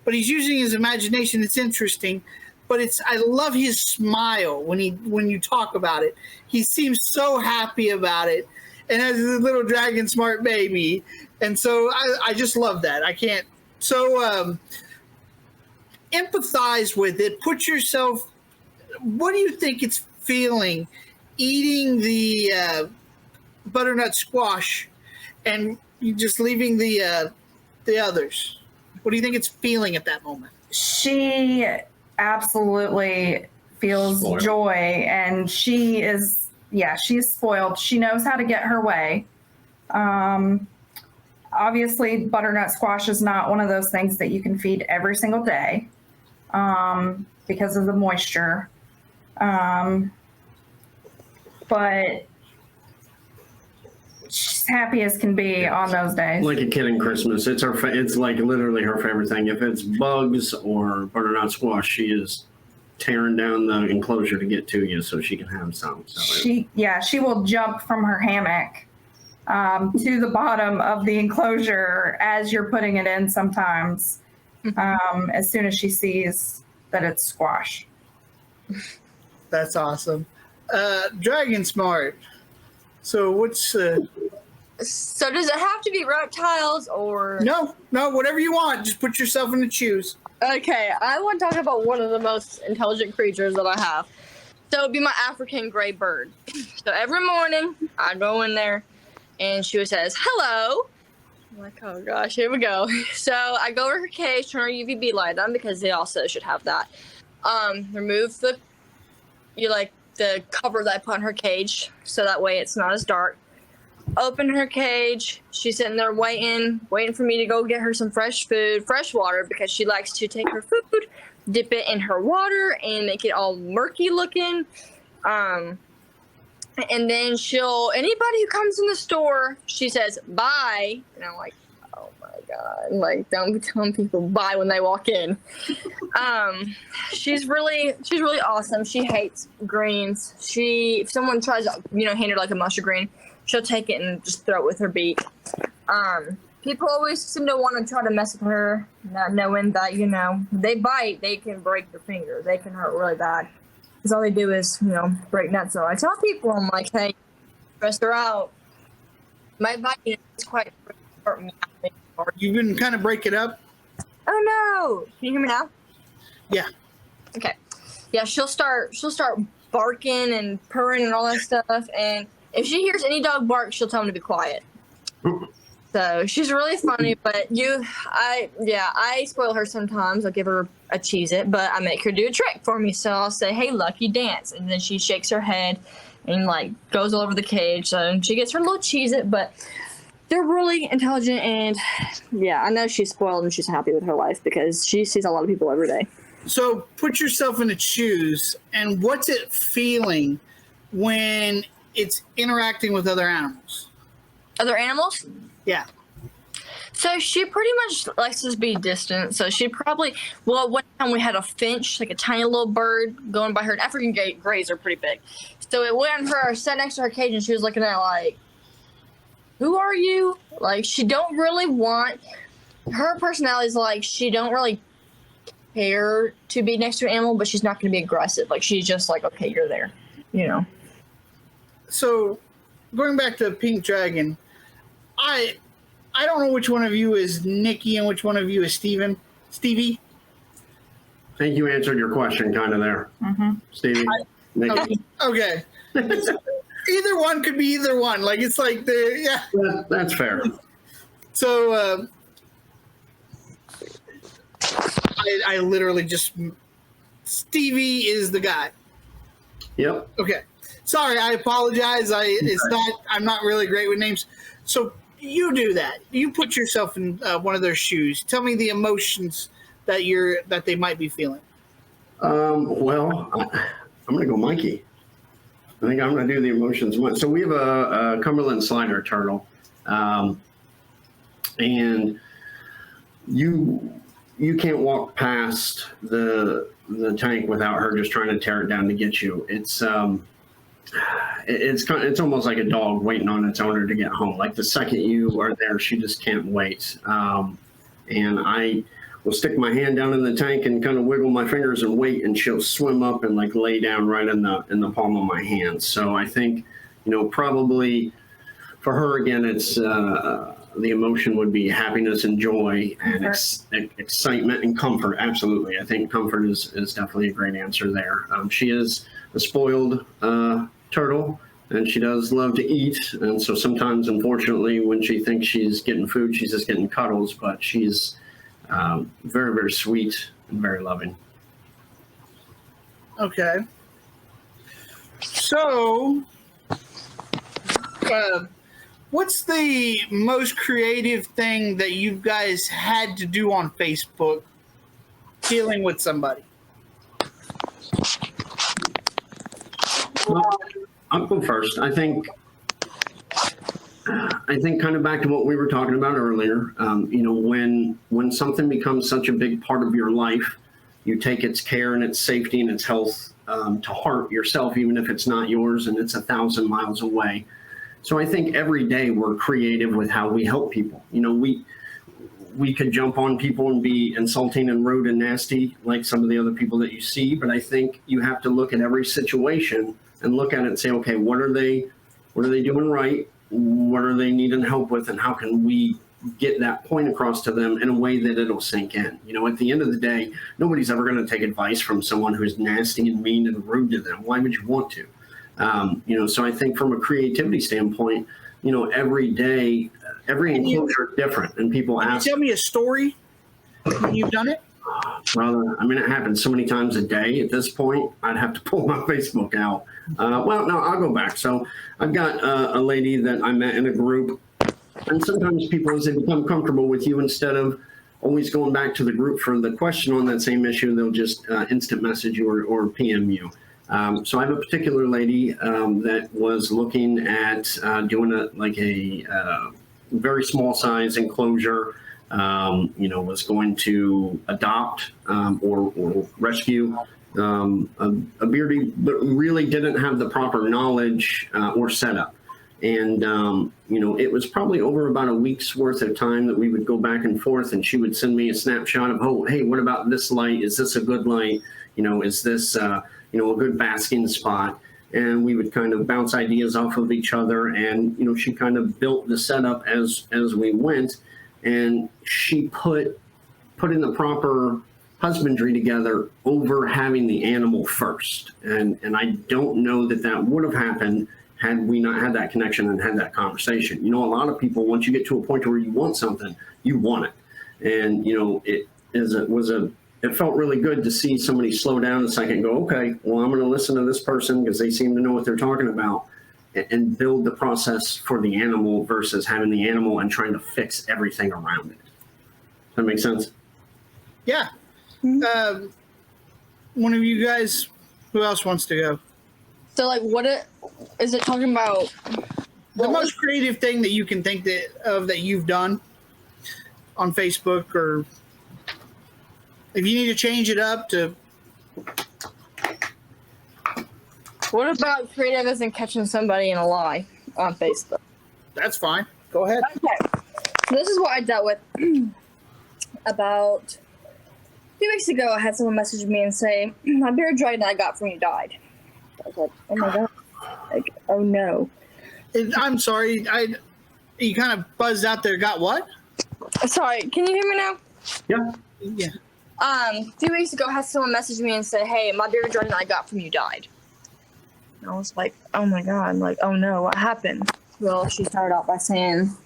But he's using his imagination. It's interesting. But I love his smile when you talk about it. He seems so happy about it. And as a little dragon smart baby. And so I just love that. I can't. So empathize with it. Put yourself, what do you think it's feeling eating the butternut squash and you just leaving the others? What do you think it's feeling at that moment? She absolutely feels Spoiled. joy, and she's spoiled. She knows how to get her way. Obviously, butternut squash is not one of those things that you can feed every single day because of the moisture. But she's happy as can be on those days. Like a kid in Christmas. It's it's like literally her favorite thing. If it's bugs or butternut squash, she is tearing down the enclosure to get to you so she can have some. So She will jump from her hammock to the bottom of the enclosure as you're putting it in sometimes, as soon as she sees that it's squash. That's awesome. Dragon Smart. So what's... So does it have to be reptiles or? No, whatever you want. Just put yourself in the shoes. Okay, I want to talk about one of the most intelligent creatures that I have. So it'd be my African gray bird. So every morning I go in there and she says, "Hello." I'm like, oh gosh, here we go. So I go over her cage, turn her UVB light on because they also should have that. Remove the cover that I put on her cage so that way it's not as dark. Open her cage. She's sitting there waiting for me to go get her some fresh water, because she likes to take her food, dip it in her water, and make it all murky looking. And then anybody who comes in the store, she says, "Bye." And I'm like, oh my God. Like, don't be telling people bye when they walk in. She's really awesome. She hates greens. If someone tries to, hand her like a mustard green, she'll take it and just throw it with her beak. People always seem to want to try to mess with her, not knowing that, they bite, they can break your finger. They can hurt really bad. Because all they do is, break nuts. So I tell people, I'm like, hey, stress her out. My bite is quite hurt me. You've been kind of breaking up. Oh no! Can you hear me now? Yeah. Okay. Yeah, she'll start barking and purring and all that stuff, and if she hears any dog bark, she'll tell him to be quiet. So she's really funny, but I spoil her sometimes. I'll give her a Cheez-It, but I make her do a trick for me. So I'll say, "Hey, Lucky, dance," and then she shakes her head and goes all over the cage. So she gets her little Cheez-It, but they're really intelligent, and I know she's spoiled and she's happy with her life because she sees a lot of people every day. So put yourself in its shoes, and what's it feeling when it's interacting with other animals? Other animals? Yeah. So she pretty much likes to be distant. So she probably, one time we had a finch, like a tiny little bird going by her. And African greys are pretty big. So it went on her, sat next to her cage, and she was looking at it like, "Who are you?" Like, she don't really want, her personality is like, she don't really care to be next to an animal, but she's not going to be aggressive. Like, she's just like, okay, you're there, So going back to Pink Dragon, I don't know which one of you is Nikki and which one of you is Stevie. I think you answered your question kind of there, Stevie. Nikki. Okay. Either one could be either one. Like, it's like That's fair. So I literally just Stevie is the guy. Yep. Okay. Sorry, I apologize. I'm not really great with names. So you do that. You put yourself in one of their shoes. Tell me the emotions that they might be feeling. Well, I'm going to go Mikey. I think I'm going to do the emotions one. So we have a Cumberland slider turtle, and you can't walk past the tank without her just trying to tear it down to get you. It's almost like a dog waiting on its owner to get home. Like the second you are there, she just can't wait. And I will stick my hand down in the tank and kind of wiggle my fingers and wait, and she'll swim up and like lay down right in the palm of my hand. So I think, probably for her again, it's the emotion would be happiness and joy and excitement and comfort. Absolutely, I think comfort is definitely a great answer there. She is a spoiled turtle, and she does love to eat, and so sometimes, unfortunately, when she thinks she's getting food, she's just getting cuddles. But she's very, very sweet and very loving. Okay. So, what's the most creative thing that you guys had to do on Facebook dealing with somebody? Well, I'll go first. I think kind of back to what we were talking about earlier. When something becomes such a big part of your life, you take its care and its safety and its health to heart yourself, even if it's not yours and it's 1,000 miles away. So I think every day we're creative with how we help people. We could jump on people and be insulting and rude and nasty like some of the other people that you see, but I think you have to look at every situation and look at it and say, okay, what are they doing right? What are they needing help with? And how can we get that point across to them in a way that it'll sink in? At the end of the day, nobody's ever going to take advice from someone who's nasty and mean and rude to them. Why would you want to? So I think from a creativity standpoint, every day, every enclosure is different. And people ask. Can you tell me a story when you've done it? Brother, it happens so many times a day at this point, I'd have to pull my Facebook out. Well, no, I'll go back. So I've got a lady that I met in a group, and sometimes people, as they become comfortable with you, instead of always going back to the group for the question on that same issue, they'll just instant message you or PM you. So I have a particular lady that was looking at doing a very small size enclosure. Was going to adopt or rescue a beardie, but really didn't have the proper knowledge or setup. And, it was probably over about a week's worth of time that we would go back and forth, and she would send me a snapshot of, oh, hey, what about this light? Is this a good light? Is this, a good basking spot? And we would kind of bounce ideas off of each other. And, she kind of built the setup as we went. And she put in the proper husbandry together over having the animal first. And I don't know that would have happened had we not had that connection and had that conversation. A lot of people, once you get to a point where you want something, you want it. And, it felt really good to see somebody slow down a second and go, okay, well, I'm going to listen to this person because they seem to know what they're talking about, and build the process for the animal versus having the animal and trying to fix everything around it. Does that make sense? Yeah. One of you guys, who else wants to go? So, is it talking about? The most creative thing that you can think that you've done on Facebook, or if you need to change it up to. What about creative isn't catching somebody in a lie on Facebook? That's fine. Go ahead. Okay. So this is what I dealt with about 2 weeks ago. I had someone message me and say, my beard dragon I got from you died. I was like, oh my God. Like, oh no. I'm sorry. You kind of buzzed out there. Got what? Sorry. Can you hear me now? Yeah. Yeah. 2 weeks ago, I had someone message me and say, hey, my beard dragon I got from you died. I was like, oh my God, oh no, what happened? Well, she started out by saying,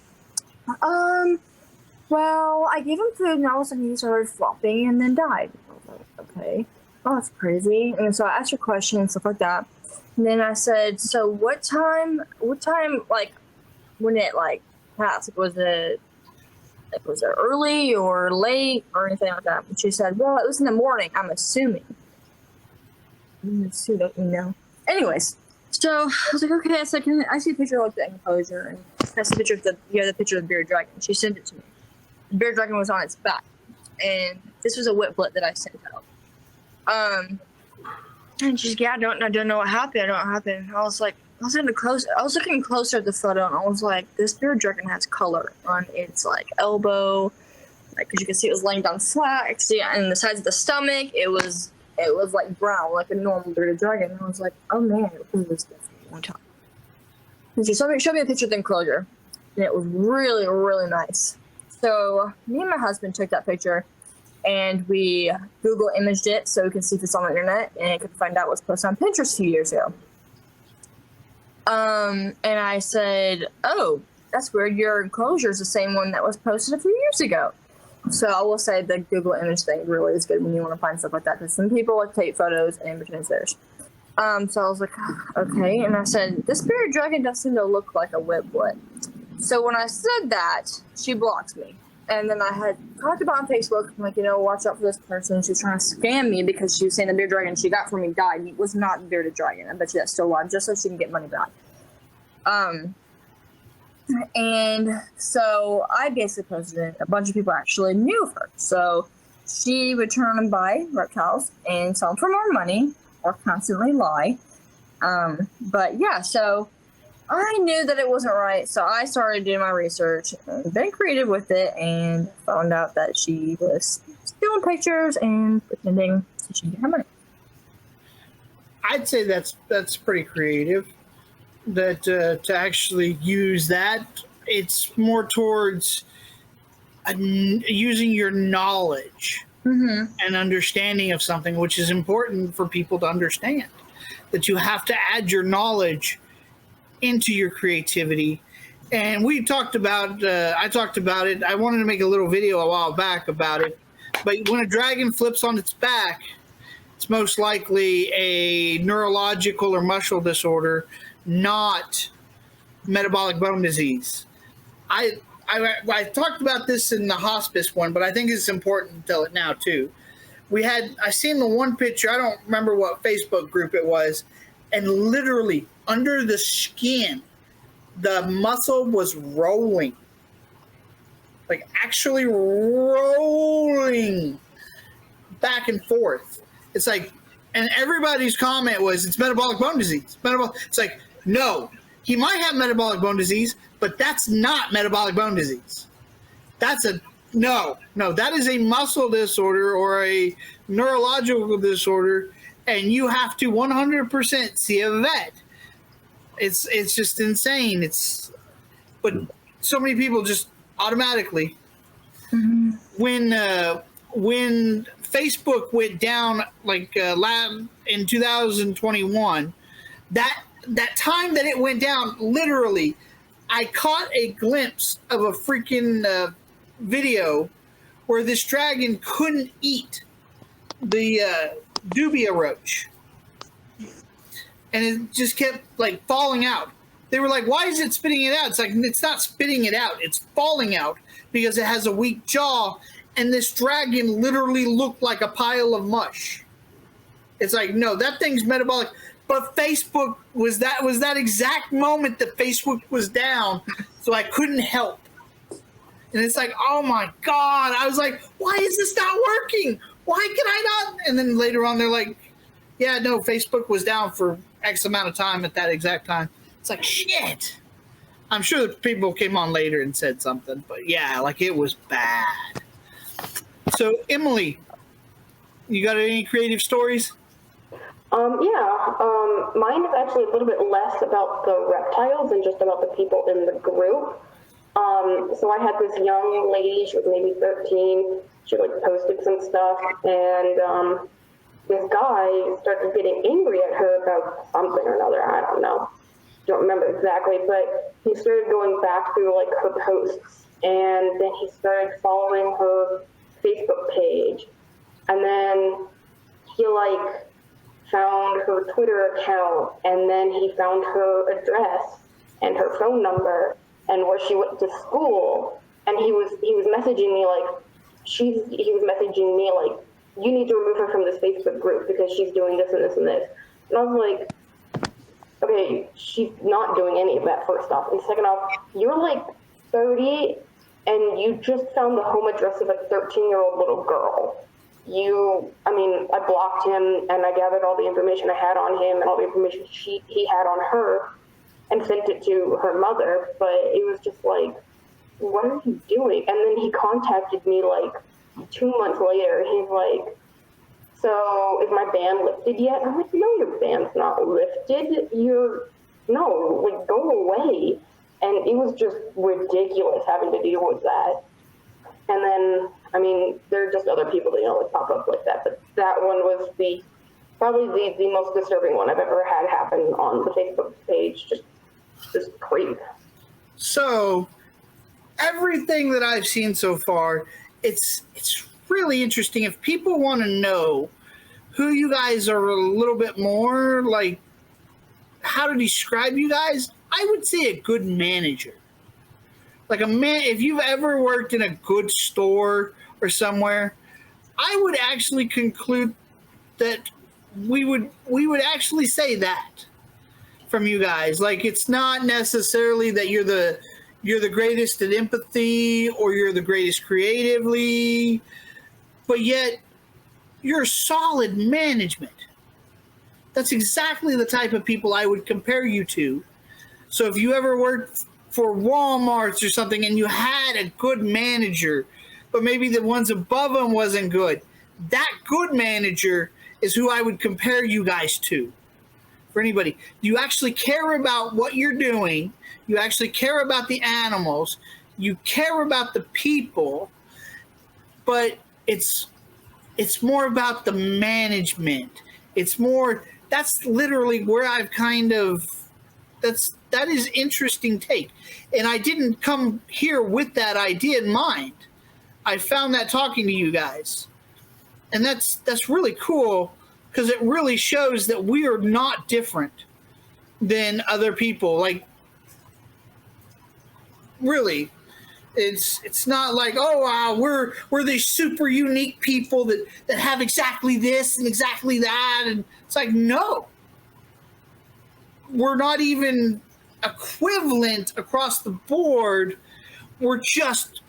well, I gave him food and all of a sudden he started flopping and then died. I was like, okay, well, that's crazy. And so I asked her questions and stuff like that. And then I said, so what time, like, when it, like, passed? Was it early or late or anything like that? And she said, well, it was in the morning, I'm assuming. So don't you know? Anyways, so I was like, okay. I said, can I see a picture of like the enclosure? And I see a picture of the picture of the bearded dragon. She sent it to me. The bearded dragon was on its back, and this was a whiplet that I sent out. And she's like, yeah, I don't know what happened. I don't know what happened. I was like, I was looking closer at the photo, and I was like, this bearded dragon has color on its like elbow, like because you can see it was laying down flat. See, and the sides of the stomach, it was like brown, like a normal bearded dragon. And I was like, oh man, it was different one time. And she showed me a picture of the enclosure, and it was really, really nice. So me and my husband took that picture, and we Google imaged it so we can see if it's on the internet, and could find out what's posted on Pinterest a few years ago. And I said, oh, that's weird. Your enclosure is the same one that was posted a few years ago. So I will say the Google image thing really is good when you want to find stuff like that, because some people like take photos and pretend it's theirs. So I was like, okay. And I said, this bearded dragon does seem to look like a whiplet. So when I said that, she blocked me. And then I had talked about on Facebook, like, watch out for this person. She was trying to scam me because she was saying the bearded dragon she got from me died. It was not the bearded dragon. I bet you that's still alive, just so she can get money back. And so I basically posted it. A bunch of people actually knew of her. So she would turn and buy reptiles and sell them for more money or constantly lie. But yeah, so I knew that it wasn't right. So I started doing my research and been creative with it and found out that she was stealing pictures and pretending so she could get her money. I'd say that's pretty creative. That to actually use that, it's more towards using your knowledge and understanding of something, which is important for people to understand. That you have to add your knowledge into your creativity. And we talked about, I talked about it. I wanted to make a little video a while back about it. But when a dragon flips on its back, it's most likely a neurological or muscle disorder, not metabolic bone disease. I talked about this in the hospice one, but I think it's important to tell it now too. I seen the one picture, I don't remember what Facebook group it was, and literally under the skin, the muscle was rolling. Like actually rolling back and forth. It's like, and everybody's comment was, it's metabolic bone disease. It's like, no, he might have metabolic bone disease, but that's not metabolic bone disease. That's no, that is a muscle disorder or a neurological disorder, and you have to 100% see a vet. It's just insane. But so many people just automatically, when Facebook went down like in 2021, that time that it went down, literally, I caught a glimpse of a freaking video where this dragon couldn't eat the dubia roach, and it just kept like falling out. They were like, why is it spitting it out? It's like, it's not spitting it out, it's falling out because it has a weak jaw, and this dragon literally looked like a pile of mush. It's like, no, that thing's metabolic. But Facebook was that exact moment that Facebook was down, so I couldn't help. And it's like, oh my God. I was like, why is this not working? Why can I not? And then later on, they're like, yeah, no, Facebook was down for X amount of time at that exact time. It's like, shit. I'm sure that people came on later and said something, but yeah, like it was bad. So, Emily, you got any creative stories? Mine is actually a little bit less about the reptiles and just about the people in the group. So I had this young lady, she was maybe 13, she like posted some stuff, and this guy started getting angry at her about something or another, I don't remember exactly, but he started going back through like her posts and then he started following her Facebook page, and then he like found her Twitter account, and then he found her address and her phone number and where she went to school, and he was messaging me like you need to remove her from this Facebook group because she's doing this and this and this. And I was like, okay, she's not doing any of that, first off. And second off, you're like 30 and you just found the home address of a 13-year-old little girl. I blocked him and I gathered all the information I had on him and all the information he had on her and sent it to her mother. But it was just like, what are you doing? And then he contacted me like 2 months later. He's like, so is my ban lifted yet? I'm like, no, your ban's not lifted. Go away. And it was just ridiculous having to deal with that. And then, there are just other people that, pop up like that. But that one was probably the most disturbing one I've ever had happen on the Facebook page. Just creep. So, everything that I've seen so far, it's really interesting. If people want to know who you guys are a little bit more, like how to describe you guys, I would say a good manager. Like if you've ever worked in a good store or somewhere, I would actually conclude that we would actually say that from you guys. Like, it's not necessarily that you're the greatest at empathy or you're the greatest creatively, but yet you're solid management. That's exactly the type of people I would compare you to. So if you ever worked for Walmart or something and you had a good manager, but maybe the ones above them wasn't good, that good manager is who I would compare you guys to. For anybody, you actually care about what you're doing. You actually care about the animals. You care about the people, but it's more about the management. That's literally where I've that is interesting take. And I didn't come here with that idea in mind. I found that talking to you guys. And that's really cool, because it really shows that we are not different than other people. Like, really, it's not like, oh wow, we're these super unique people that have exactly this and exactly that. And it's like, no, we're not even equivalent across the board. We're just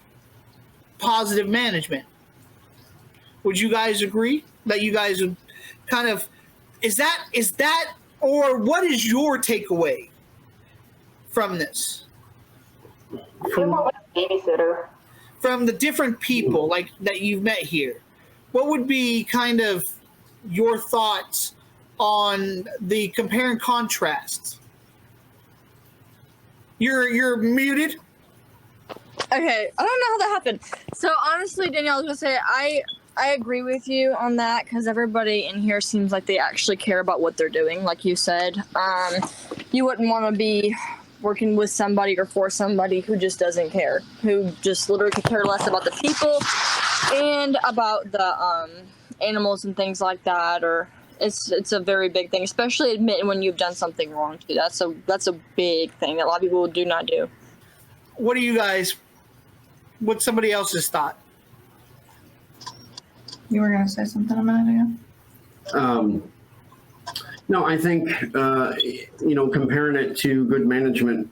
positive management. Would you guys agree that you guys would kind of, is that, or what is your takeaway from this? You're more like a babysitter. From the different people like that you've met here, what would be kind of your thoughts on the compare and contrasts? You're muted. Okay, I don't know how that happened. So honestly, Danielle, I was gonna say I agree with you on that, because everybody in here seems like they actually care about what they're doing. Like you said, you wouldn't want to be working with somebody or for somebody who just doesn't care, who just literally could care less about the people and about the animals and things like that. Or it's a very big thing, especially admitting when you've done something wrong too. That's a big thing that a lot of people do not do. What do you guys? What's somebody else's thought? You were going to say something a minute ago? No, I think, comparing it to good management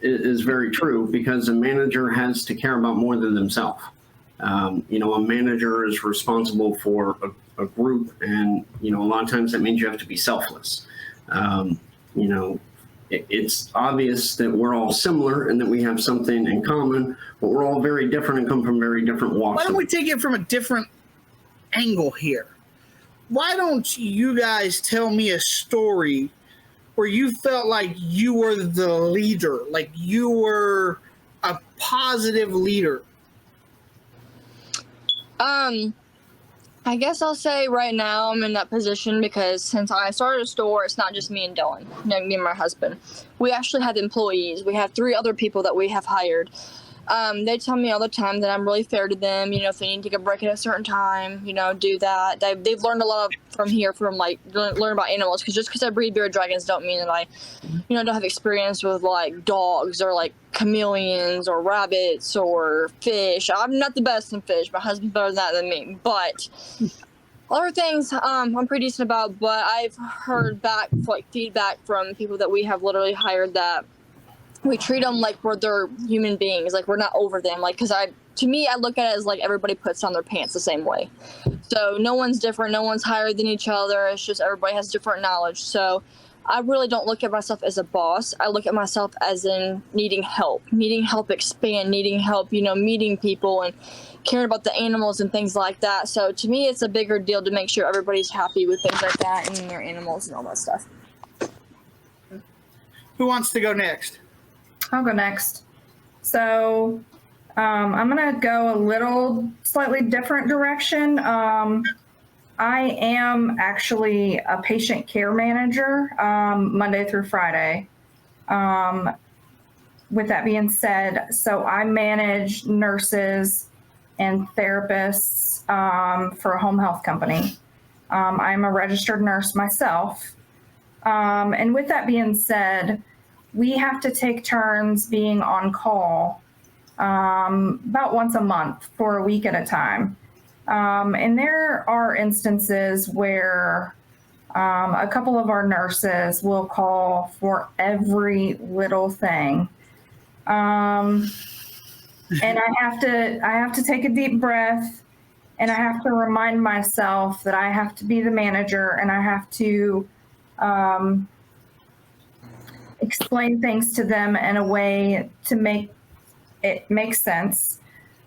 is very true, because a manager has to care about more than themselves. A manager is responsible for a group, and, a lot of times that means you have to be selfless. It's obvious that we're all similar and that we have something in common, but we're all very different and come from very different walks. Why don't we take it from a different angle here? Why don't you guys tell me a story where you felt like you were the leader, like you were a positive leader? I guess I'll say right now I'm in that position because since I started a store, it's not just me and Dylan, me and my husband. We actually have employees. We have 3 other people that we have hired. They tell me all the time that I'm really fair to them. You know, if they need to take a break at a certain time, you know, do that. They've learned a lot from like learn about animals, because just because I breed bearded dragons don't mean that I, you know, don't have experience with like dogs or like chameleons or rabbits or fish. I'm not the best in fish. My husband's better than me, but other things I'm pretty decent about. But I've heard back like feedback from people that we have literally hired that we treat them like they're human beings, like we're not over them. Like, because to me, I look at it as like everybody puts on their pants the same way. So no one's different, no one's higher than each other. It's just everybody has different knowledge. So I really don't look at myself as a boss. I look at myself as in needing help expand, needing help, you know, meeting people and caring about the animals and things like that. So to me, it's a bigger deal to make sure everybody's happy with things like that and their animals and all that stuff. Who wants to go next? I'll go next. So I'm going to go a slightly different direction. I am actually a patient care manager Monday through Friday. With that being said, so I manage nurses and therapists for a home health company. I'm a registered nurse myself. And with that being said, we have to take turns being on call about once a month for a week at a time. And there are instances where a couple of our nurses will call for every little thing. And I have to take a deep breath, and I have to remind myself that I have to be the manager, and I have to explain things to them in a way to make it make sense,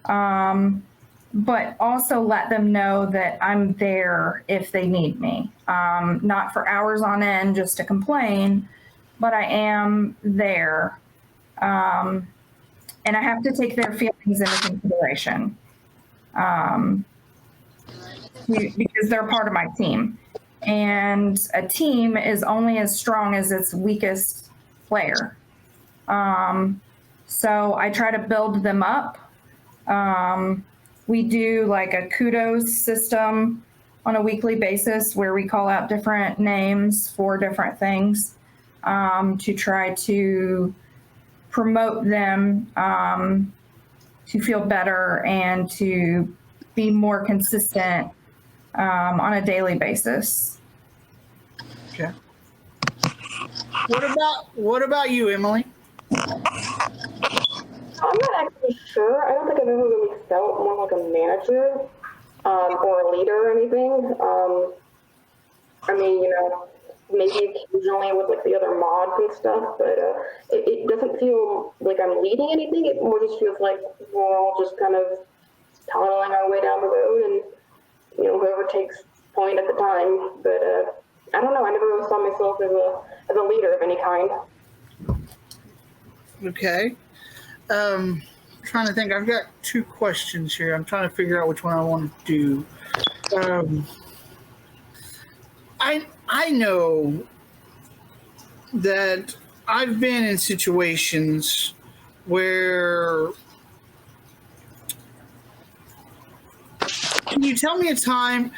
but also let them know that I'm there if they need me. Not for hours on end just to complain, but I am there. And I have to take their feelings into consideration because they're part of my team. And a team is only as strong as its weakest player. So I try to build them up. We do like a kudos system on a weekly basis where we call out different names for different things to try to promote them to feel better and to be more consistent on a daily basis. Okay. What about you, Emily? I'm not actually sure. I don't think I've ever really felt more like a manager or a leader or anything. I mean, you know, maybe occasionally with like the other mods and stuff, but it doesn't feel like I'm leading anything. It more just feels like we're all just kind of tunneling our way down the road, and you know, whoever takes point at the time. But I don't know. I never really saw myself as a leader of any kind. Okay. Trying to think. I've got two questions here. I'm trying to figure out which one I want to do. I know that I've been in situations where. Can you tell me a time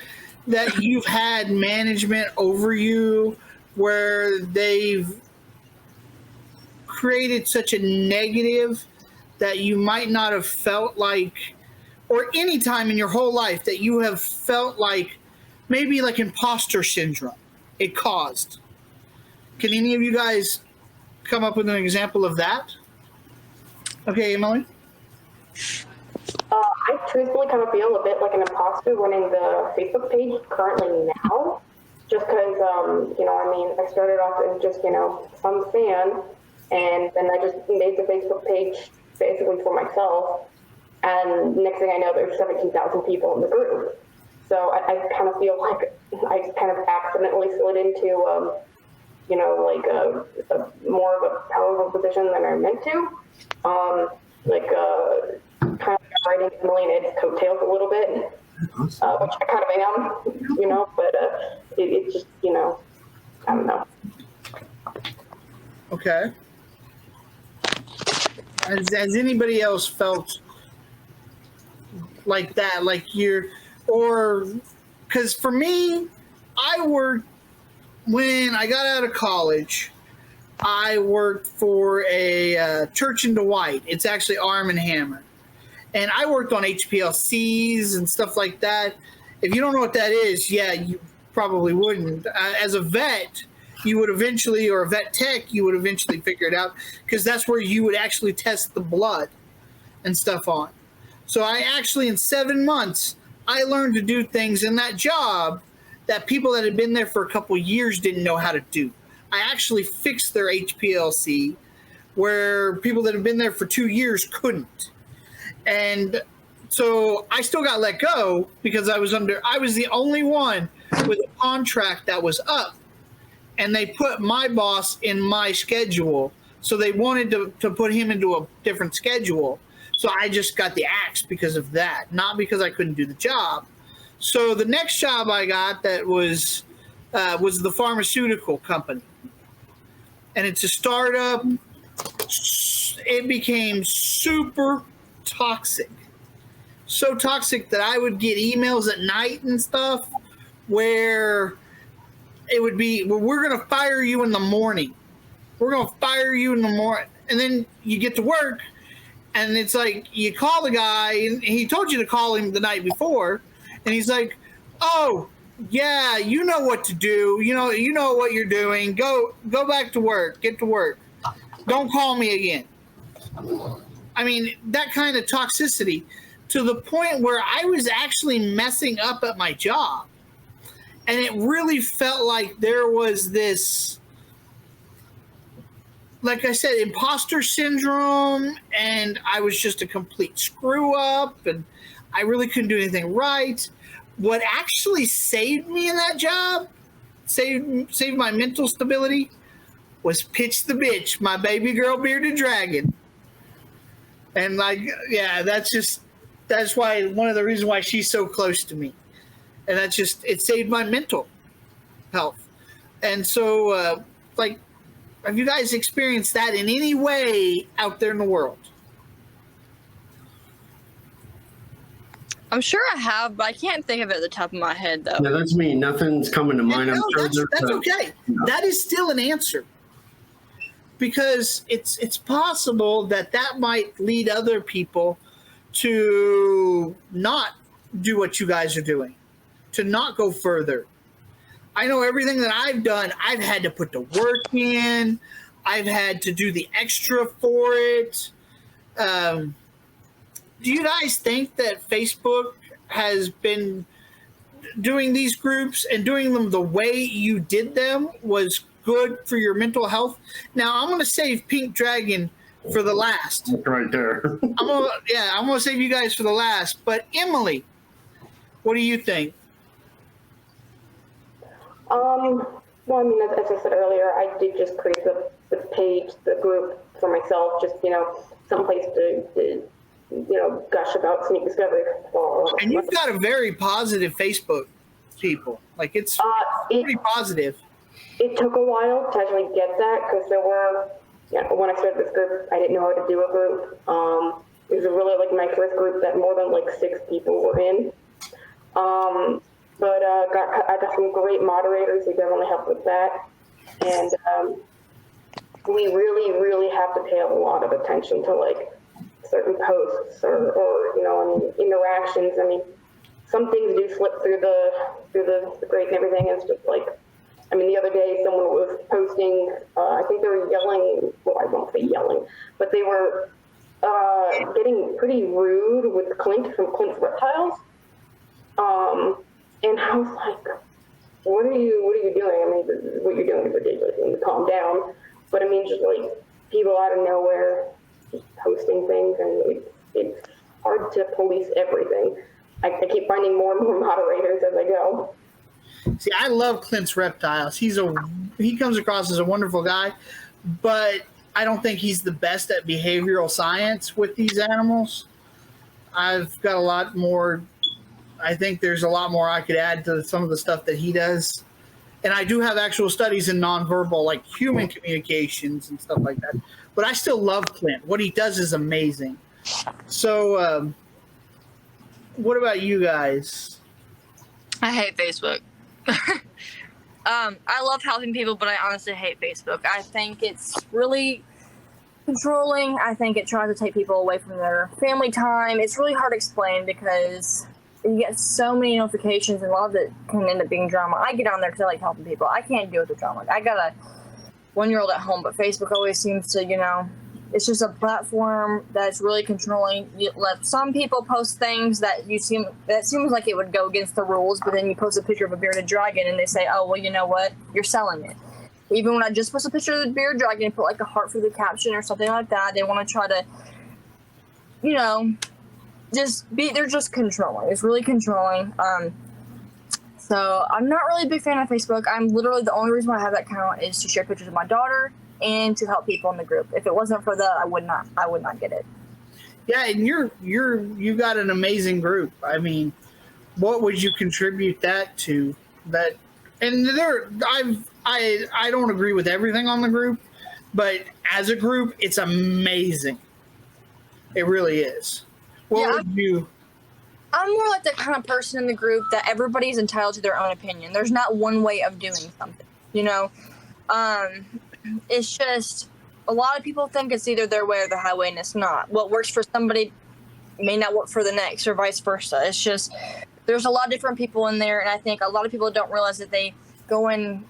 that you've had management over you where they've created such a negative that you might not have felt like, or any time in your whole life that you have felt like maybe like imposter syndrome it caused? Can any of you guys come up with an example of that? Okay, Emily? I truthfully kind of feel a bit like an imposter running the Facebook page currently now, just because, you know, I mean, I started off as just, you know, some fan, and then I just made the Facebook page basically for myself, and next thing I know, there's 17,000 people in the group. So I kind of feel like I kind of accidentally slid into, you know, like a more of a powerful position than I meant to. Kind of riding Emily and Ed's coattails a little bit, which I kind of am, you know, but it's just, you know, I don't know. Okay. Has anybody else felt like that? Like because for me, I worked when I got out of college. I worked for a church in Dwight. It's actually Arm and Hammer, and I worked on HPLCs and stuff like that. If you don't know what that is, yeah, you probably wouldn't. As a vet, you would eventually, or a vet tech, you would eventually figure it out, because that's where you would actually test the blood and stuff on. So I actually, in 7 months, I learned to do things in that job that people that had been there for a couple years didn't know how to do. I actually fixed their HPLC where people that had been there for 2 years couldn't. And so I still got let go because I was the only one with a contract that was up, and they put my boss in my schedule. So they wanted to put him into a different schedule. So I just got the axe because of that, not because I couldn't do the job. So the next job I got that was the pharmaceutical company. And it's a startup. It became super toxic. So toxic that I would get emails at night and stuff where it would be, well, we're going to fire you in the morning. We're going to fire you in the morning. And then you get to work, and it's like you call the guy, and he told you to call him the night before, and he's like, oh, yeah, you know what to do. You know what you're doing. Go back to work. Get to work. Don't call me again. I mean, that kind of toxicity, to the point where I was actually messing up at my job. And it really felt like there was this, like I said, imposter syndrome, and I was just a complete screw up, and I really couldn't do anything right. What actually saved me in that job, saved my mental stability, was Pitch the Bitch, my baby girl bearded dragon. And like, yeah, that's why, one of the reasons why she's so close to me. And it saved my mental health. And so, like, have you guys experienced that in any way out there in the world? I'm sure I have, but I can't think of it at the top of my head, though. Yeah, that's me. Nothing's coming to mind. I'm sure that's okay. No. That is still an answer. Because it's possible that might lead other people to not do what you guys are doing, to not go further. I know everything that I've done, I've had to put the work in. I've had to do the extra for it. Do you guys think that Facebook has been doing these groups and doing them the way you did them was good for your mental health? Now, I'm going to save Pink Dragon for the last. Right there. I'm going to save you guys for the last. But Emily, what do you think? Well, I mean, as I said earlier, I did just create the page, the group for myself, just, someplace to gush about Sneak Discovery. And you've got a very positive Facebook, people. Like, it's pretty positive. It took a while to actually get that, because there were, when I started this group, I didn't know how to do a group. It was really like my first group that more than like 6 people were in. But I got some great moderators who definitely helped with that. And we really, really have to pay a lot of attention to like certain posts or interactions. I mean, some things do slip through the grate and everything. It's just like, I mean, the other day someone was posting, I think they were yelling, well, I won't say yelling, but they were getting pretty rude with Clint from Clint's Reptiles. And I was like, what are you doing? I mean, what you're doing is ridiculous. You need to calm down. But I mean, just like people out of nowhere just posting things, and it's hard to police everything. I keep finding more and more moderators as I go. See, I love Clint's Reptiles. He comes across as a wonderful guy, but I don't think he's the best at behavioral science with these animals. I've got a lot more. I think there's a lot more I could add to some of the stuff that he does. and I do have actual studies in nonverbal, like human communications and stuff like that. But I still love Clint. What he does is amazing. So, what about you guys? I hate Facebook. I love helping people, but I honestly hate Facebook. I think it's really controlling. I think it tries to take people away from their family time. It's really hard to explain because you get so many notifications, and a lot of it can end up being drama. I get on there because I like helping people. I can't deal with the drama. I got a 1-year-old at home, but Facebook always seems to, it's just a platform that's really controlling. You let some people post things that seems like it would go against the rules, but then you post a picture of a bearded dragon and they say, oh, well, you know what? You're selling it. Even when I just post a picture of the bearded dragon and put like a heart for the caption or something like that, they want to try to, they're just controlling. It's really controlling. So I'm not really a big fan of Facebook. I'm literally, the only reason why I have that account is to share pictures of my daughter and to help people in the group. If it wasn't for that, I would not get it. Yeah, and you got an amazing group. I mean, what would you contribute that to? That, and I don't agree with everything on the group, but as a group, it's amazing. It really is. I'm more like the kind of person in the group that everybody's entitled to their own opinion. There's not one way of doing something, It's just, a lot of people think it's either their way or the highway, and it's not. What works for somebody may not work for the next, or vice versa. It's just, there's a lot of different people in there, and I think a lot of people don't realize that they go in,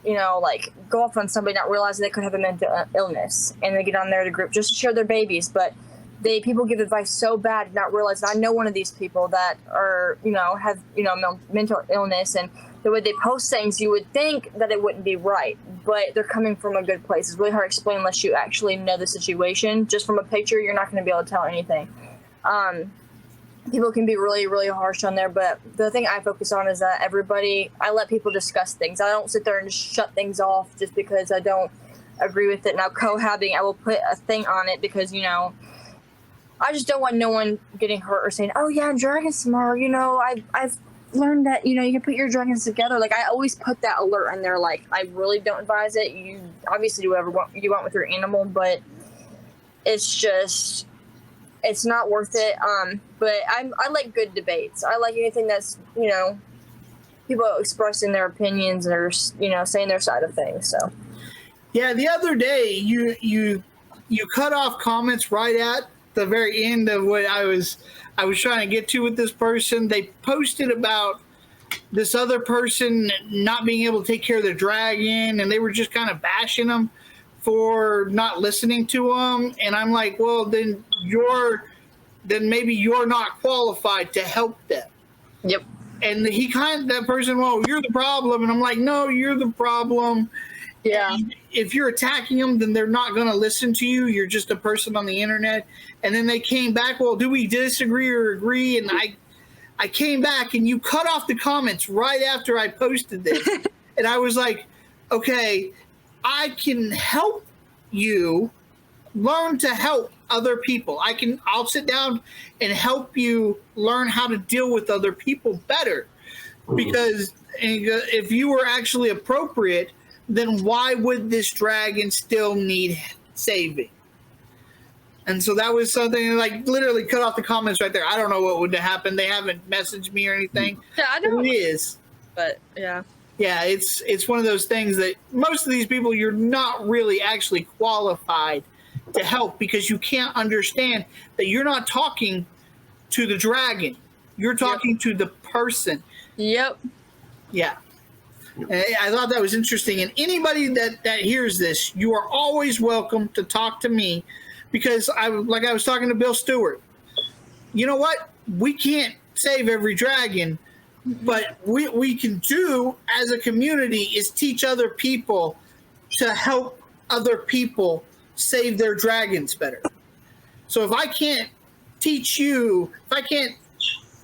go off on somebody not realizing they could have a mental illness, and they get on there, the group, just to share their babies, but people give advice so bad, not realizing. I know one of these people that are, have, mental illness, and the way they post things, you would think that it wouldn't be right, but they're coming from a good place. It's really hard to explain unless you actually know the situation. Just from a picture, you're not going to be able to tell anything. People can be really, really harsh on there, but the thing I focus on is that I let people discuss things. I don't sit there and just shut things off just because I don't agree with it. Now, cohabiting, I will put a thing on it because, I just don't want no one getting hurt or saying, oh yeah, dragons smart. I've learned that, you can put your dragons together. Like, I always put that alert in there. Like, I really don't advise it. You obviously do whatever you want with your animal, but it's not worth it. But I like good debates. I like anything that's, people expressing their opinions or, saying their side of things. So. Yeah. The other day you cut off comments right at the very end of what I was trying to get to with this person. They posted about this other person not being able to take care of their dragon, and they were just kind of bashing them for not listening to them. And I'm like, well, then maybe you're not qualified to help them. Yep. And that person, well, you're the problem. And I'm like, no, you're the problem. Yeah. And if you're attacking them, then they're not going to listen to you. You're just a person on the internet. And then they came back, well, do we disagree or agree? And I came back, and you cut off the comments right after I posted this. And I was like, okay, I can help you learn to help other people. I'll sit down and help you learn how to deal with other people better. Because if you were actually appropriate, then why would this dragon still need saving? And so that was something, like, literally cut off the comments right there. I don't know what would have happened. They haven't messaged me or anything. Yeah, I know. It is. But, yeah. Yeah, it's one of those things that most of these people, you're not really actually qualified to help, because you can't understand that you're not talking to the dragon. You're talking to the person. Yep. Yeah. And I thought that was interesting. And anybody that hears this, you are always welcome to talk to me, because I was talking to Bill Stewart. You know what? We can't save every dragon, but we can do as a community is teach other people to help other people save their dragons better. So if I can't teach you, if I can't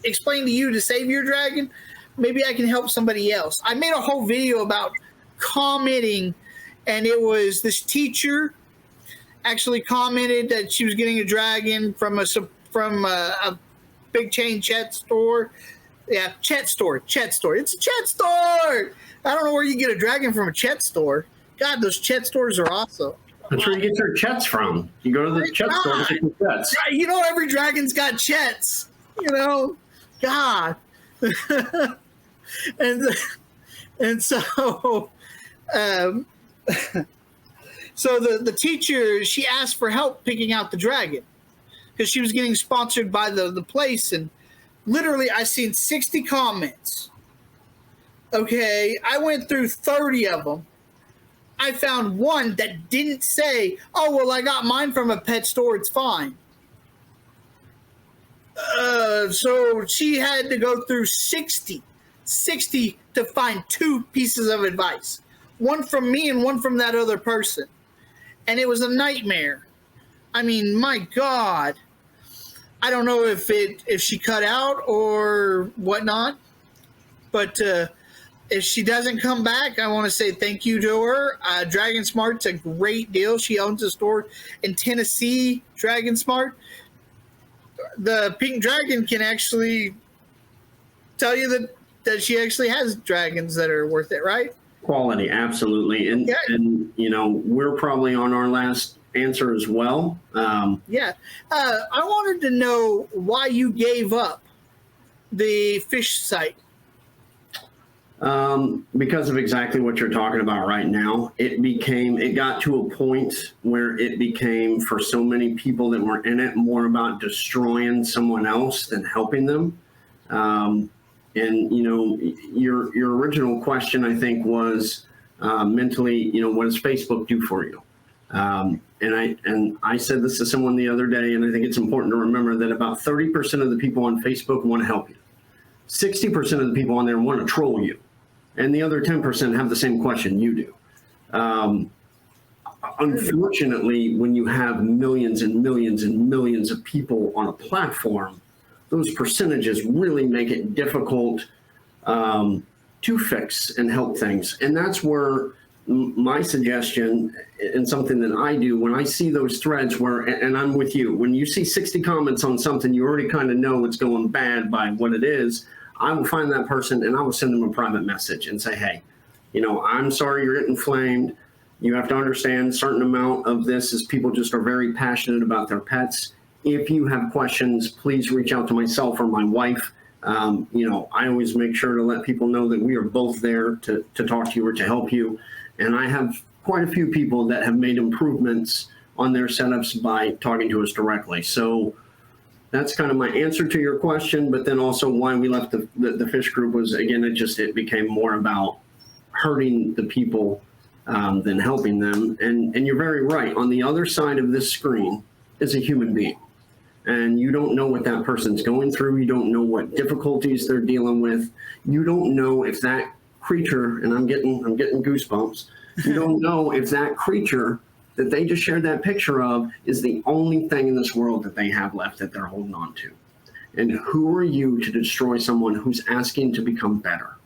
explain to you to save your dragon, maybe I can help somebody else. I made a whole video about commenting, and it was this teacher actually commented that she was getting a dragon from a big chain Chet store. Yeah, Chet store. It's a Chet store. I don't know where you get a dragon from a Chet store. God, those Chet stores are awesome. That's where you get your Chets from. You go to the Chet store to get your Chets. You know, every dragon's got Chets. You know, God. and so so the teacher, she asked for help picking out the dragon because she was getting sponsored by the place, and literally I seen 60 comments. Okay, I went through 30 of them. I found one that didn't say, oh, well, I got mine from a pet store, it's fine. So she had to go through 60 to find 2 pieces of advice. One from me and one from that other person. And it was a nightmare. I mean, my God. I don't know if she cut out or whatnot, but if she doesn't come back, I want to say thank you to her. Dragon Smart's a great deal. She owns a store in Tennessee, Dragon Smart. The Pink Dragon can actually tell you that she actually has dragons that are worth it, right? Quality, absolutely. And, yeah. And you know, we're probably on our last answer as well. Yeah. I wanted to know why you gave up the fish site. Because of exactly what you're talking about right now. It got to a point where it became, for so many people that were in it, more about destroying someone else than helping them. And, you know, your original question, I think, was mentally, you know, what does Facebook do for you? And I said this to someone the other day, and I think it's important to remember that about 30% of the people on Facebook want to help you. 60% of the people on there want to troll you. And the other 10% have the same question you do. Unfortunately, when you have millions and millions and millions of people on a platform, those percentages really make it difficult to fix and help things. And that's where my suggestion, and something that I do when I see those threads where, and I'm with you, when you see 60 comments on something, you already kind of know it's going bad by what it is. I will find that person and I will send them a private message and say, hey, you know, I'm sorry you're getting flamed. You have to understand a certain amount of this is people just are very passionate about their pets. If you have questions, please reach out to myself or my wife. You know, I always make sure to let people know that we are both there to talk to you or to help you. And I have quite a few people that have made improvements on their setups by talking to us directly. So that's kind of my answer to your question, but then also why we left the fish group was, again, it became more about hurting the people than helping them. And you're very right. On the other side of this screen is a human being. And you don't know what that person's going through. You don't know what difficulties they're dealing with. You don't know if that creature, and I'm getting goosebumps. You don't know if that creature that they just shared that picture of is the only thing in this world that they have left that they're holding on to. And who are you to destroy someone who's asking to become better?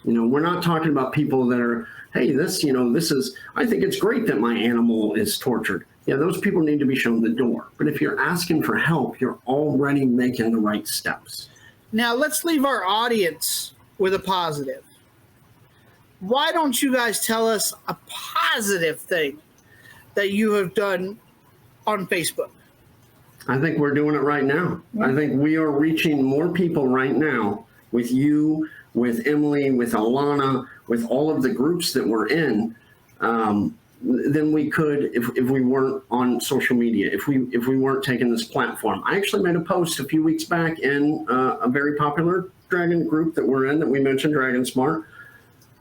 You know, we're not talking about people that are, hey, this is, I think it's great that my animal is tortured. Yeah, those people need to be shown the door. But if you're asking for help, you're already making the right steps. Now, let's leave our audience with a positive. Why don't you guys tell us a positive thing that you have done on Facebook? I think we're doing it right now. I think we are reaching more people right now with you, with Emily, with Alana, with all of the groups that we're in, than we could if we weren't on social media, if we weren't taking this platform. I actually made a post a few weeks back in a very popular dragon group that we're in that we mentioned, Dragon Smart.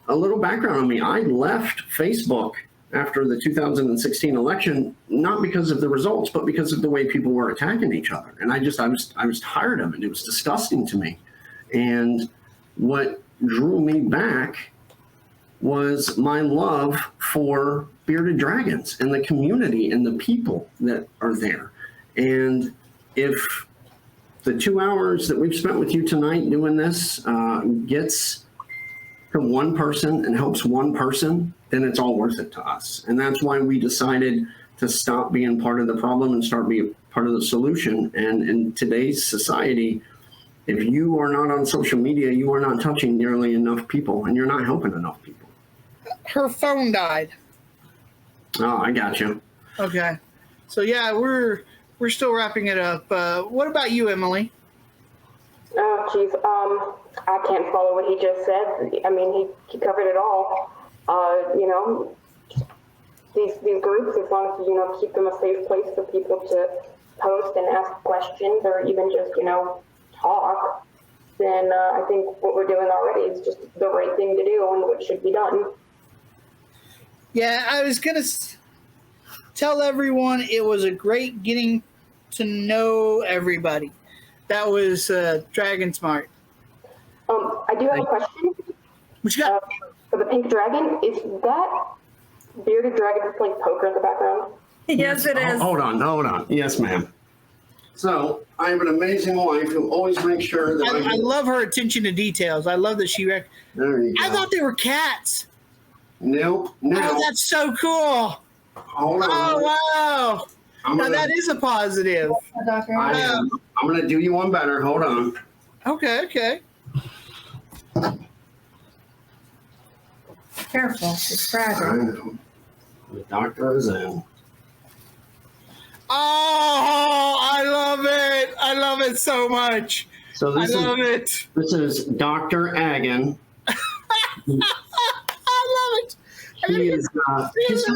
A little background on me. I left Facebook after the 2016 election, not because of the results, but because of the way people were attacking each other. And I was tired of it. It was disgusting to me. And what drew me back was my love for bearded dragons and the community and the people that are there. And if the 2 hours that we've spent with you tonight doing this gets to one person and helps one person, then it's all worth it to us. And that's why we decided to stop being part of the problem and start being part of the solution. And in today's society, If you are not on social media, you are not touching nearly enough people, and you're not helping enough people. Her phone died. Oh, I got you. Okay. So yeah, we're still wrapping it up. What about you, Emily? Oh, geez. I can't follow what he just said. I mean, he covered it all. You know, these groups, as long as you keep them a safe place for people to post and ask questions, or even just talk, then I think what we're doing already is just the right thing to do and what should be done. Yeah, I was gonna tell everyone it was a great getting to know everybody. That was Dragon Smart. I do have a question. What you got? For the pink dragon, is that bearded dragon just playing poker in the background? Yes, it is. Hold on. Yes, ma'am. So I have an amazing wife who always makes sure that I love her attention to details. I love that she. There you go. I thought they were cats. Nope. No. Oh, that's so cool. Hold on. Oh, wow. Now that is a positive. I'm going to do you one better. Hold on. Okay. Careful, it's I fragile. know. The doctor is in. Oh, I love it. I love it so much. So I love it. This is Dr. Agan. I love it. He's going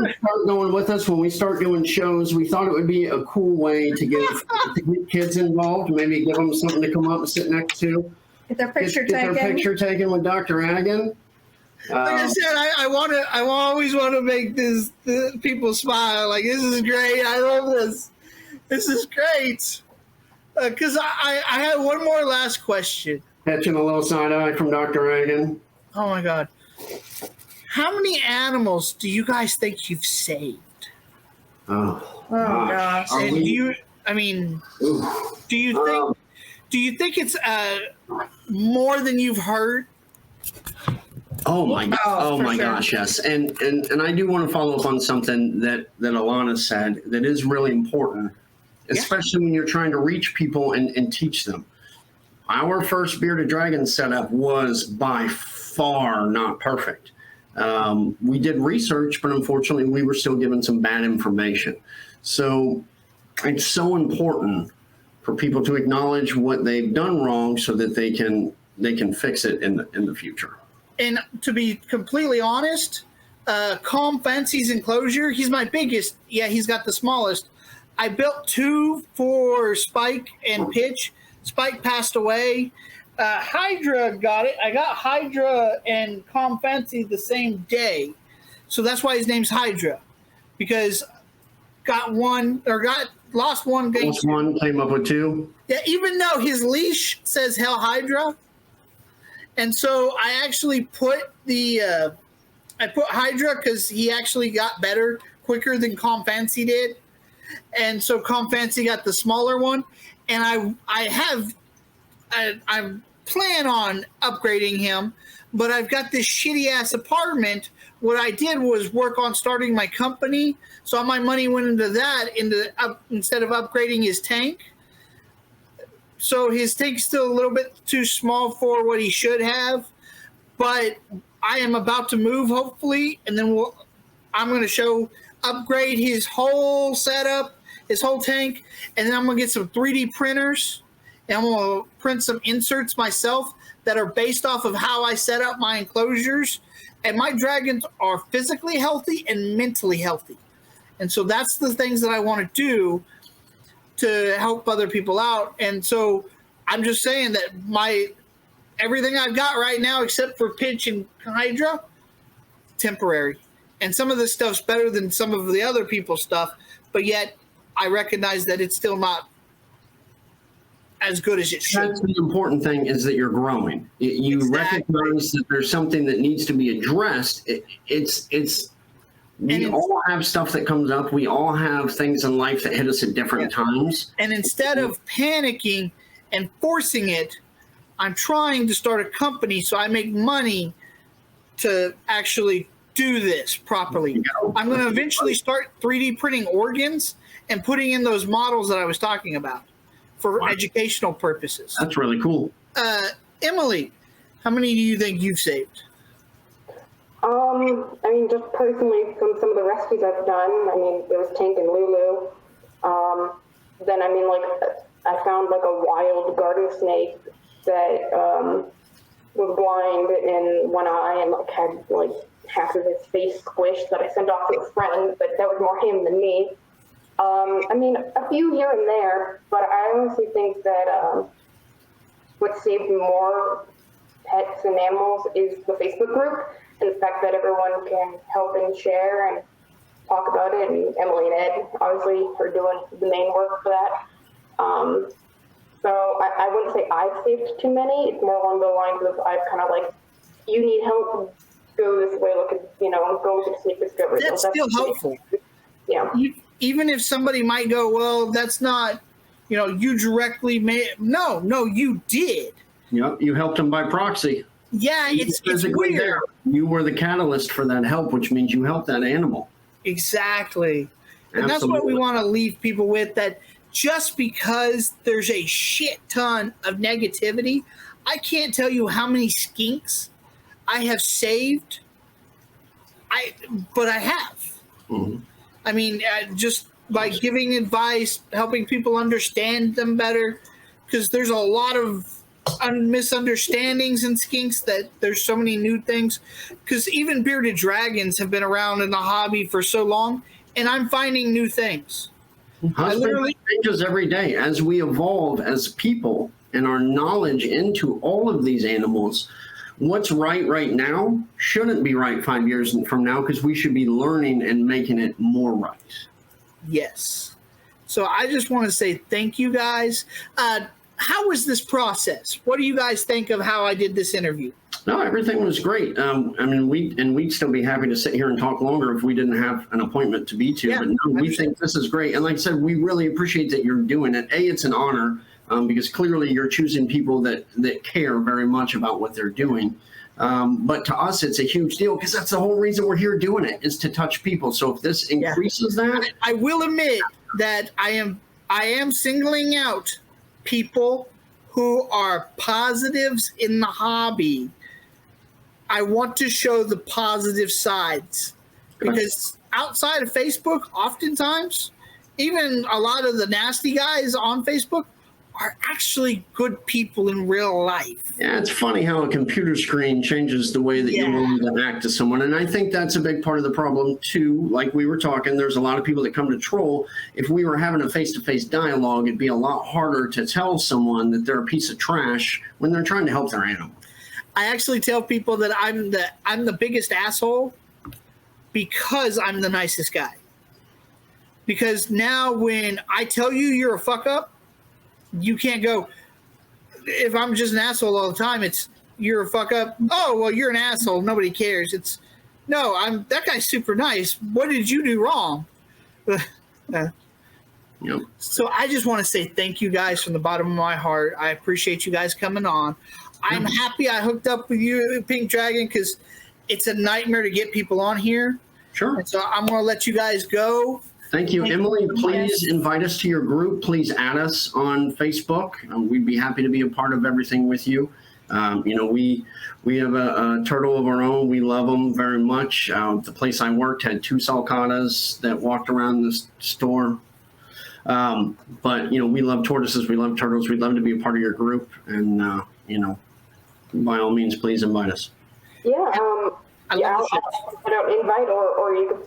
to start going with us when we start doing shows. We thought it would be a cool way to get kids involved, maybe give them something to come up and sit next to. Get their picture Get taken. their picture taken with Dr. Agan. Like I said, I always want to make the people smile. Like, this is great. I love this. This is great. Because I have one more last question. Catching a little side eye from Dr. Agan. Oh my God. How many animals do you guys think you've saved? Oh gosh. Are And we- do you think it's more than you've heard? Oh my for sure. gosh, yes. And I do want to follow up on something that Alana said that is really important, especially when you're trying to reach people and teach them. Our first Bearded Dragon setup was by far not perfect. We did research, but unfortunately we were still given some bad information. So it's so important for people to acknowledge what they've done wrong so that they can fix it in the future. And to be completely honest, Calm Fancy's enclosure, he's my biggest. Yeah, he's got the smallest. I built 2 for Spike and Pitch. Spike passed away. Hydra got it. I got Hydra and Calm Fancy the same day. So that's why his name's Hydra. Because lost one, gained Lost one, came up with 2. Yeah, even though his leash says Hell Hydra. And so I actually put I put Hydra because he actually got better quicker than Calm Fancy did. And so Calm Fancy got the smaller one. And I plan on upgrading him, but I've got this shitty ass apartment. What I did was work on starting my company. So all my money went into that instead of upgrading his tank. So his tank's still a little bit too small for what he should have, but I am about to move hopefully, and then I'm going to upgrade his whole setup, his whole tank, and then I'm going to get some 3D printers, and I'm going to print some inserts myself that are based off of how I set up my enclosures. And my dragons are physically healthy and mentally healthy, and so that's the things that I want to do to help other people out. And so I'm just saying that everything I've got right now, except for Pitch and Hydra, temporary. And some of this stuff's better than some of the other people's stuff, but yet I recognize that it's still not as good as it should. That's the important thing, is that you're growing. You recognize that there's something that needs to be addressed. We all have stuff that comes up. We all have things in life that hit us at different times. And instead of panicking and forcing it, I'm trying to start a company so I make money to actually do this properly. I'm going to eventually start 3D printing organs and putting in those models that I was talking about for educational purposes. That's really cool. Emily, how many do you think you've saved? I mean, just personally from some of the rescues I've done, I mean, there was Tank and Lulu. Then, I mean, like, I found like a wild garden snake that was blind in one eye and like had like half of his face squished that I sent off to a friend, but that was more him than me. I mean, a few here and there, but I honestly think that what saved more pets and animals is the Facebook group, and the fact that everyone can help and share and talk about it. And Emily and Ed obviously are doing the main work for that. So I wouldn't say I've saved too many. It's more along the lines of I've kind of like, you need help, go this way, look at, go look at Snake Discovery. That's still helpful. Yeah. Even if somebody might go, well, that's not, you directly made. No, you did. Yep, you helped them by proxy. Yeah, it's physically weird. there. You were the catalyst for that help, which means you helped that animal. Exactly. And that's Absolutely. what we want to leave people with, that just because there's a shit ton of negativity, I can't tell you how many skinks I have saved. But I have. Mm-hmm. I mean, just by giving advice, helping people understand them better, because there's a lot of misunderstandings in skinks, that there's so many new things. Because even bearded dragons have been around in the hobby for so long, and I'm finding new things. Husband changes every day as we evolve as people and our knowledge into all of these animals. What's right now shouldn't be right 5 years from now, because we should be learning and making it more right. Yes. So I just want to say thank you guys. How was this process? What do you guys think of how I did this interview? No, everything was great. I mean, we'd still be happy to sit here and talk longer if we didn't have an appointment to be to. Yeah, but no, we think this is great. And like I said, we really appreciate that you're doing it. It's an honor, because clearly you're choosing people that care very much about what they're doing. But to us, it's a huge deal, because that's the whole reason we're here doing it, is to touch people. So if this increases that, I will admit that I am singling out people who are positives in the hobby. I want to show the positive sides, because outside of Facebook, oftentimes, even a lot of the nasty guys on Facebook are actually good people in real life. yeah, it's funny how a computer screen changes the way that you're willing to act to someone. And I think that's a big part of the problem too. Like we were talking, there's a lot of people that come to troll. If we were having a face-to-face dialogue, it'd be a lot harder to tell someone that they're a piece of trash when they're trying to help their animal. I actually tell people that I'm the biggest asshole because I'm the nicest guy. Because now when I tell you you're a fuck up, you can't go, if I'm just an asshole all the time, it's you're a fuck up. Oh, well, you're an asshole. Nobody cares. It's no, that guy's super nice. What did you do wrong? Yep. So I just want to say thank you guys from the bottom of my heart. I appreciate you guys coming on. I'm happy I hooked up with you, Pink Dragon, because it's a nightmare to get people on here. Sure. And so I'm going to let you guys go. Thank you. Emily, please invite us to your group. Please add us on Facebook. We'd be happy to be a part of everything with you. We have a turtle of our own. We love them very much. The place I worked had 2 sulcatas that walked around the store. But, we love tortoises. We love turtles. We'd love to be a part of your group. And, by all means, please invite us. Yeah. I'll put out invite, or you could,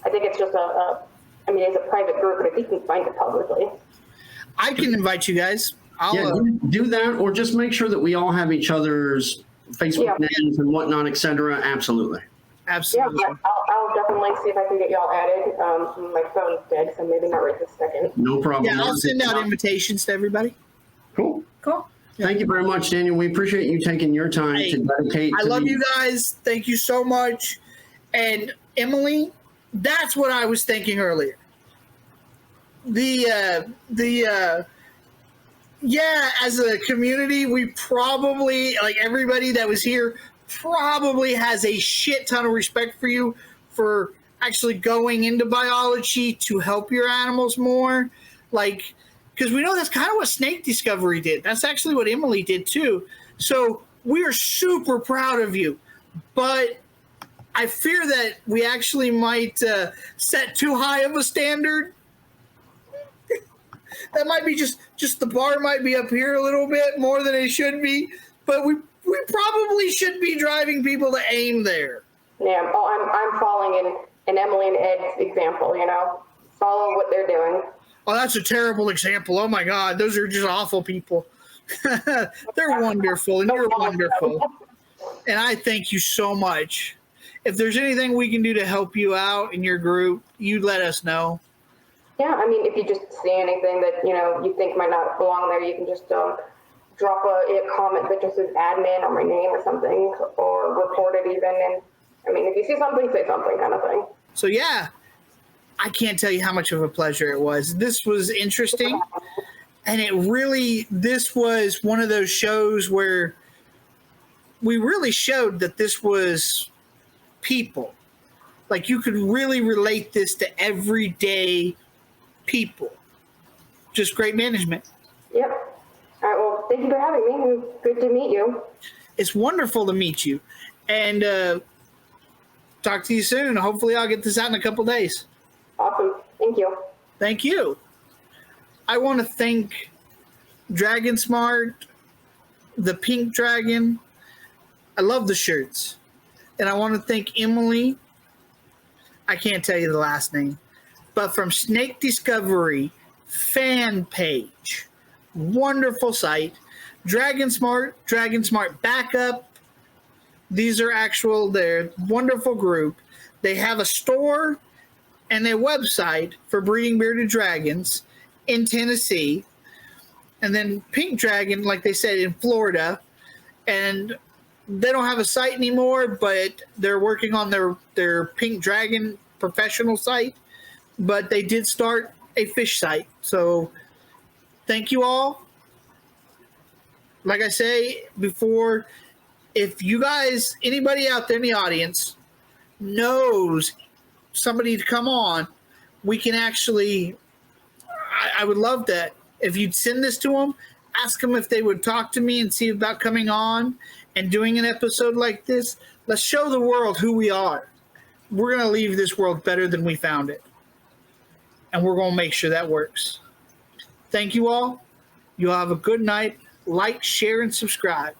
I think it's just it's a private group, but I think you can find it publicly. I can invite you guys. Do that, or just make sure that we all have each other's Facebook names and whatnot, etc. Absolutely. Absolutely. Yeah, I'll definitely see if I can get y'all added. My phone's dead, so maybe not right this second. No problem. Yeah, I'll send out invitations to everybody. Cool. Yeah. Thank you very much, Daniel. We appreciate you taking your time to dedicate. I love you guys. Thank you so much. And Emily, that's what I was thinking earlier. As a community, we probably, like everybody that was here, probably has a shit ton of respect for you for actually going into biology to help your animals more. Like, because we know that's kind of what Snake Discovery did. That's actually what Emily did too. So we are super proud of you. But I fear that we actually might set too high of a standard. That might be just the bar might be up here a little bit more than it should be. But we probably should be driving people to aim there. Yeah, I'm following in Emily and Ed's example, you know. Follow what they're doing. Oh, that's a terrible example. Oh my God, those are just awful people. They're wonderful, and you're wonderful. And I thank you so much. If there's anything we can do to help you out in your group, you let us know. Yeah, I mean, if you just see anything that, you know, you think might not belong there, you can just drop a comment that just says admin or my name or something, or report it even. And I mean, if you see something, say something, kind of thing. So yeah, I can't tell you how much of a pleasure it was. This was interesting. And this was one of those shows where we really showed that this was people. Like, you could really relate this to everyday people. Just great management. Yep. All right, well, thank you for having me. It was good to meet you. It's wonderful to meet you. And talk to you soon. Hopefully I'll get this out in a couple days. Awesome. Thank you. Thank you. I want to thank Dragon Smart, the Pink Dragon. I love the shirts. And I want to thank Emily. I can't tell you the last name. But from Snake Discovery fan page. Wonderful site. Dragon Smart Backup. These are they're wonderful group. They have a store and a website for breeding bearded dragons in Tennessee. And then Pink Dragon, like they said, in Florida. And they don't have a site anymore, but they're working on their Pink Dragon professional site. But they did start a fish site. So thank you all. Like I say before, if you guys, anybody out there in the audience knows somebody to come on, we can actually, I would love that. If you'd send this to them, ask them if they would talk to me and see about coming on and doing an episode like this. Let's show the world who we are. We're going to leave this world better than we found it. And we're going to make sure that works. Thank you all. You all have a good night. Like, share, and subscribe.